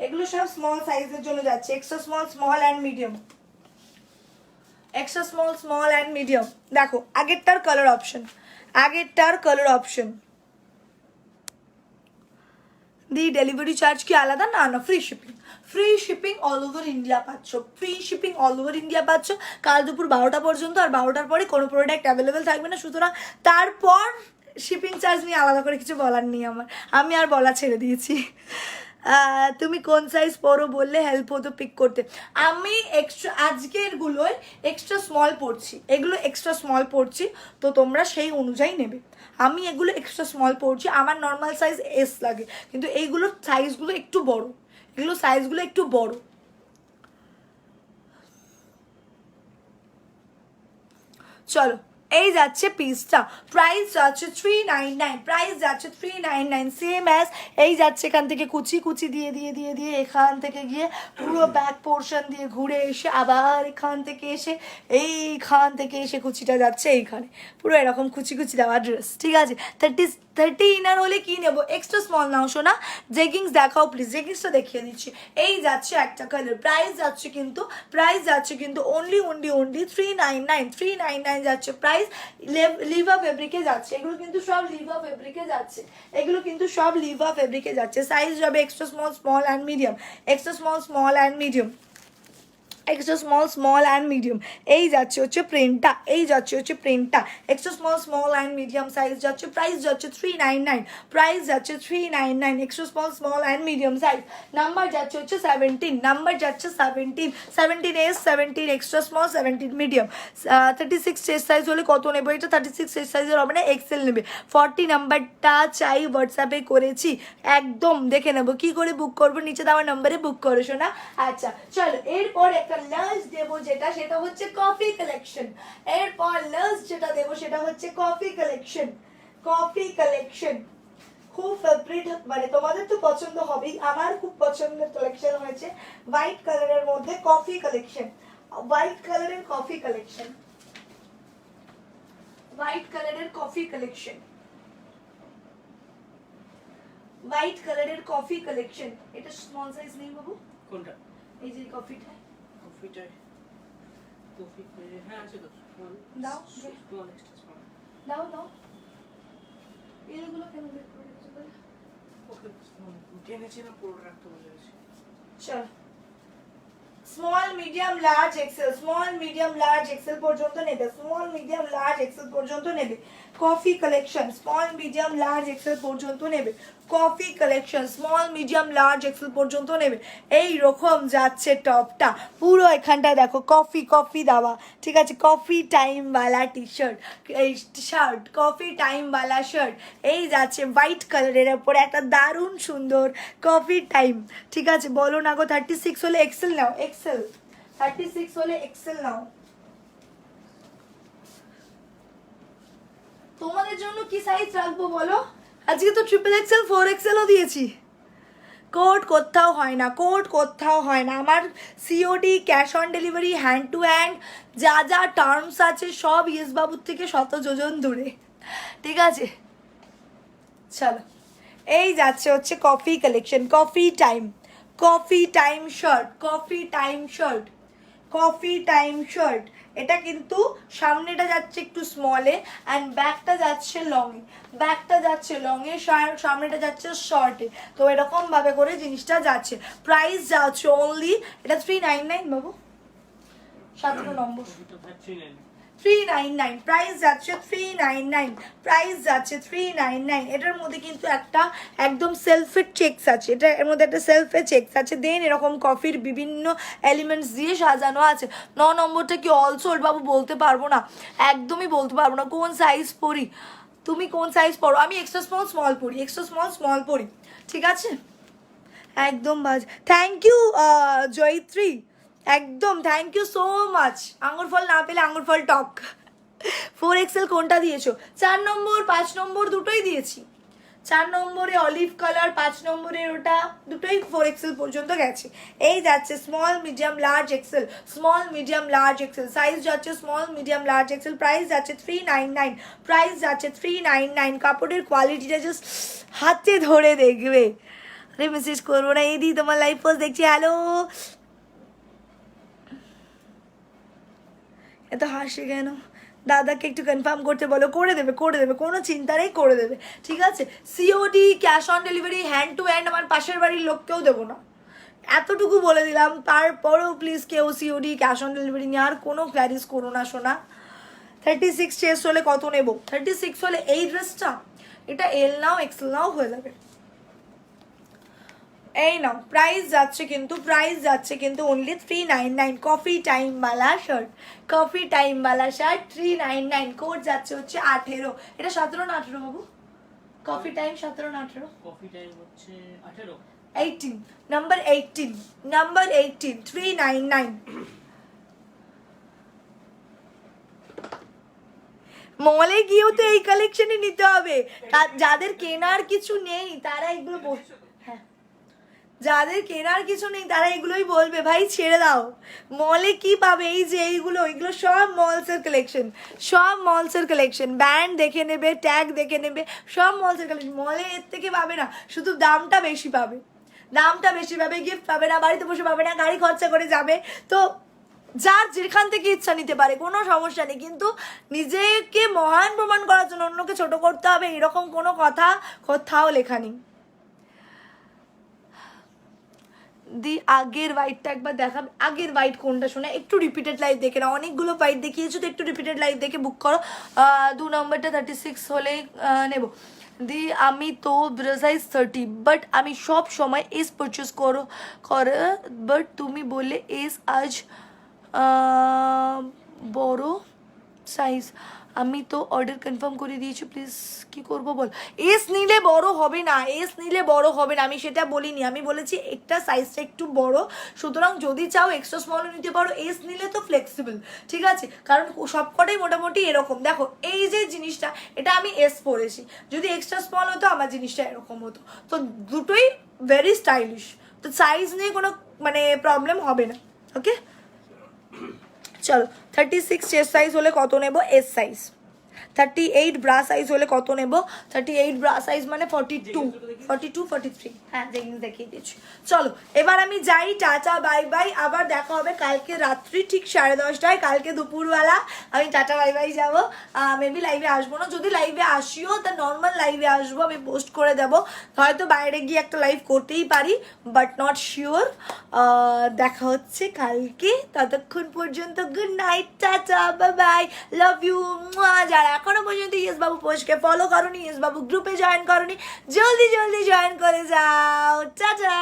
এগুলো সব স্মল সাইজের জন্য যাচ্ছে, extra small, small and medium, extra small, small and medium. দেখো আগেরটার কালার অপশন, আগেরটার কালার অপশন। দি ডেলিভারি চার্জ কি আলাদা? না না, free shipping, free shipping all over India পাচ্ছ, free shipping all over India পাচ্ছ কাল দুপুর 12টা পর্যন্ত। আর 12টার পরে কোনো প্রোডাক্ট অ্যাভেলেবেল থাকবে না, সুতরাং তারপর শিপিং চার্জ নিয়ে আলাদা করে কিছু বলার নেই আমার, আমি আর বলা ছেড়ে দিয়েছি। তুমি কোন সাইজ পরো বললে হেল্প হতো পিক করতে। আমি এক্সট্রা আজকেরগুলোয় এক্সট্রা স্মল পড়ছি, এগুলো এক্সট্রা স্মল পড়ছি, তো তোমরা সেই অনুযায়ী নেবে। আমি এগুলো এক্সট্রা স্মল পড়ছি, আমার নর্মাল সাইজ এস লাগে, কিন্তু এইগুলোর সাইজগুলো একটু বড়, এগুলো সাইজগুলো একটু বড়। চলো এই যাচ্ছে পিসটা, প্রাইস যাচ্ছে 399, প্রাইস যাচ্ছে 399, সেম অ্যাজ এই যাচ্ছে এখান থেকে কুচি কুচি দিয়ে দিয়ে দিয়ে দিয়ে এখান থেকে গিয়ে পুরো ব্যাক পোর্শন দিয়ে ঘুরে এসে আবার এখান থেকে এসে এইখান থেকে এসে কুচিটা যাচ্ছে এইখানে, পুরো এরকম কুচি কুচি দেওয়া ড্রেস, ঠিক আছে। 30 ইনার হলে কি নেবো? এক্সট্রা স্মল নাও শোনা। জেগিংস দেখাও প্লিজ, জেগিংসটা দেখিয়ে দিচ্ছি। এই যাচ্ছে একটা কালার, প্রাইস যাচ্ছে কিন্তু, প্রাইস যাচ্ছে কিন্তু অনলি 399, 399 যাচ্ছে প্রাইস। লিভা ফেব্রিকে যাচ্ছে, এগুলো কিন্তু সব লিভা ফেব্রিকে যাচ্ছে, এগুলো কিন্তু সব লিভা ফেব্রিকে যাচ্ছে। সাইজ যাবে extra small, small and medium, extra small, small and medium, extra small, small and medium. এই যাচ্ছে হচ্ছে প্রিন্টটা, এই যাচ্ছে হচ্ছে প্রিন্টটা, extra small, small and medium size যাচ্ছে, প্রাইস যাচ্ছে 399, প্রাইস যাচ্ছে 399, extra small, small and medium size. Number যাচ্ছে হচ্ছে 17, নাম্বার যাচ্ছে 17, 17 S, 17 extra small, 17 medium. 36 chest size হলে কত নেবো? এটা 36 চেস্ট সাইজের হবে না, এক্সেল নেবে। 40 নাম্বারটা চাই, হোয়াটসঅ্যাপে করেছি, একদম দেখে নেবো কি করে বুক করবো, নিচে দেওয়া নাম্বারে বুক করো শোনা। আচ্ছা চলো এরপর একটা লাস্ট দেবো যেটা, সেটা হচ্ছে কফি কালেকশন। এরপর লাস্ট যেটা দেবো সেটা হচ্ছে কফি কালেকশন, কফি কালেকশন। খুব ফেভারিট, মানে তোমাদের তো পছন্দ হবেই, আমার খুব পছন্দের কালেকশন হয়েছে হোয়াইট কালারের মধ্যে কফি কালেকশন, হোয়াইট কালারের কফি কালেকশন, হোয়াইট কালারের কফি কালেকশন, হোয়াইট কালারের কফি কালেকশন। এটা স্মল সাইজ নেই বাবু? কোনটা? এই যে কফিটা, কফিটাই, কফি হ্যাঁ আছে তো, দাও স্মল, এক্সট্রা স্মল দাও দাও। এগুলো কেন বের করে রেখেছো বল? ওকে জেনেছিলাম পুরো রাখতে বলে গেছি। চল small, medium, large, XL, small, medium, large, XL পর্যন্ত নেবে, স্মল, মিডিয়াম, লার্জ, এক্সেল পর্যন্ত নেবে coffee collection, small, medium, large, XL পর্যন্ত নেবে coffee collection, small, medium, large, XL পর্যন্ত নেবে। এই রকম যাচ্ছে টপটা, পুরো এখানটায় দেখো কফি কফি দেওয়া, ঠিক আছে, কফি টাইমওয়ালা টি শার্ট, এই শার্ট কফি টাইমওয়ালা শার্ট। এই যাচ্ছে হোয়াইট কালারের ওপরে একটা দারুণ সুন্দর কফি টাইম, ঠিক আছে। বলো না গো 36 হলে এক্সেল নাও, এক্সেল 36 হলে এক্সেল নাও। তোমাদের জন্য কি সাইজ রাখবো বলো? আজকে তো ট্রিপল এক্সেল, 4 এক্সেলও দিয়েছি। কোড কোথাও হয় না, কোড কোথাও হয় না। আমার COD, cash on delivery, hand to hand, যা যা টার্মস আছে সব ইয়েস বাবুর থেকে 100 যোজন দূরে, ঠিক আছে। চলো এই যাচ্ছে হচ্ছে coffee collection, coffee time, coffee time shirt, coffee time shirt, coffee time shirt. এটা কিন্তু সামনেটা যাচ্ছে একটু স্মলে অ্যান্ড ব্যাকটা যাচ্ছে লংয়ে, ব্যাকটা যাচ্ছে লংয়ে, সামনেটা যাচ্ছে শর্টে। তো এরকম ভাবে করে জিনিসটা যাচ্ছে। প্রাইস যাচ্ছে অনলি, এটা 399 বাবু, 17 নম্বর, 399 প্রাইস যাচ্ছে, 399 প্রাইস যাচ্ছে, 399। এটার মধ্যে কিন্তু একটা একদম সেলফের চেকস আছে, এটা এর মধ্যে একটা সেলফের চেকস আছে, দেন এরকম কফির বিভিন্ন এলিমেন্টস দিয়ে সাজানো আছে। 9 নম্বরটা কি অলসোল্ড বাবু বলতে পারবো না, একদমই বলতে পারবো না। কোন সাইজ পরি তুমি, কোন সাইজ পড়ো? আমি এক্সট্রা স্মল স্মল পড়ি, এক্সট্রা স্মল স্মল পড়ি, ঠিক আছে? একদম বাজ, থ্যাংক ইউ জয়িত্রী, একদম থ্যাংক ইউ সো মাচ। আঙুর ফল না পেলে আঙুর ফল টক। 4XL কোনটা দিয়েছো? 4 নম্বর 5 নম্বর দুটোই দিয়েছি। 4 নম্বরে অলিভ কালার, 5 নম্বরের ওটা, দুটোই 4XL পর্যন্ত গেছে। এই যাচ্ছে small medium large XL, small medium large XL, size যাচ্ছে small medium large XL, price যাচ্ছে 399, প্রাইস যাচ্ছে 399। কাপড়ের কোয়ালিটিটা জাস্ট হাতে ধরে দেখবে। আরে মেসেজ করবো না, এই দি তোমার লাইভ পোস্ট দেখছি, হ্যালো। এত হাসি কেন? দাদাকে একটু কনফার্ম করতে বলো, করে দেবে করে দেবে, কোনো চিন্তা নেই, করে দেবে, ঠিক আছে? COD, cash on delivery, hand to hand, আমার পাশের বাড়ির লোককেও দেবো না, এতটুকু বলে দিলাম। তারপরেও প্লিজ কেউ সিওডি ক্যাশ অন ডেলিভারি নিয়ে আর কোনো ক্ল্যারিস করো না শোনা। 36 চেস্ট হলে কত নেব? 36 হলে এই ড্রেসটা, এটা এল নাও এক্সেল নাও হয়ে যাবে। এই নাও, প্রাইস যাচ্ছে কিন্তু, প্রাইস যাচ্ছে কিন্তু অনলি 399। কফি টাইম বালা শার্ট, কফি টাইম বালা শার্ট 399। কোড যাচ্ছে হচ্ছে 18। এটা 17 না 18 বাবু? কফি টাইম 17 না 18? কফি টাইম হচ্ছে 18, 18 নাম্বার 18, নাম্বার 18, 399। মলে গিয়েও তো এই কালেকশনই নিতে হবে। যাদের কেনার কিছু নেই তারা এগুলো হ্যাঁ, যাদের কেনার কিছু নেই তারা এগুলোই বলবে ভাই ছেড়ে দাও। মলে কি পাবে? এই যে এইগুলো, এগুলো সব মলসের কালেকশন, সব মলসের কালেকশন। ব্যান্ড দেখে নেবে, ট্যাগ দেখে নেবে, সব মলসের কালেকশন। মলে এর থেকে পাবে না, শুধু দামটা বেশি পাবে, দামটা বেশি পাবে, গিফট পাবে না, বাড়িতে বসে পাবে না, গাড়ি খরচা করে যাবে। তো যার যেখান থেকে ইচ্ছা নিতে পারে, কোনো সমস্যা নেই, কিন্তু নিজেকে মহান প্রমাণ করার জন্য অন্যকে ছোট করতে হবে এরকম কোনো কথা কোথাও লেখা নেই। দি আগের হোয়াইটটা একবার দেখাবে, আগের হোয়াইট কোনটা শোনা? একটু রিপিটেড লাইভ দেখে না, অনেকগুলো হোয়াইট দেখিয়েছো তো, একটু রিপিটেড লাইভ দেখে বুক করো। 2 নম্বরটা 36 হলে নেব। দি আমি তো সাইজ 30, বাট আমি সব সময় এস পারচেস করে, বাট তুমি বলে এস আজ বড় সাইজ। আমি তো অর্ডার কনফার্ম করে দিয়েছি, প্লিজ কি করব বল? এস নিলে বড় হবে না, এস নিলে বড় হবে না, আমি সেটা বলিনি। আমি বলেছি একটা সাইজটা একটু বড়, সুতরাং যদি চাও এক্সট্রা স্মলও নিতে পারো, এস নিলে তো ফ্লেক্সিবল, ঠিক আছে? কারণ সবকটাই মোটামুটি এরকম। দেখো এই যে জিনিসটা, এটা আমি এস পরেছি, যদি এক্সট্রা স্মল হতো আমার জিনিসটা এরকম হতো। তো দুটোই ভেরি স্টাইলিশ, তো সাইজ নিয়ে কোনো মানে প্রবলেম হবে না। ওকে চলো, 36 চেস্ট সাইজ হলে কত নেব? S size. 38 ব্রা সাইজ হলে কত নেব? 38 ব্রা সাইজ মানে 42, 43। হ্যাঁ যেগুলো দেখিয়ে দিচ্ছি। চলো এবার আমি যাই, টাটা বাই বাই, আবার দেখা হবে কালকে রাত্রি ঠিক 10:30টায়। কালকে দুপুরবেলা আমি টাটা বাই বাই যাবো, মেবি লাইভে আসবো না, যদি লাইভে আসিও তা নর্মাল লাইভে আসবো, আমি পোস্ট করে দেবো, হয়তো বাইরে গিয়ে একটা লাইভ করতেই পারি, বাট নট শিওর। দেখা হচ্ছে কালকে, ততক্ষণ পর্যন্ত good night, tata bye bye, love you. যারা এখনো পর্যন্ত ইয়েস বাবু পোস্টকে ফলো করোনি, ইয়েস বাবু গ্রুপে জয়েন করোনি, জলদি জলদি জয়েন করে যাও। টাটা।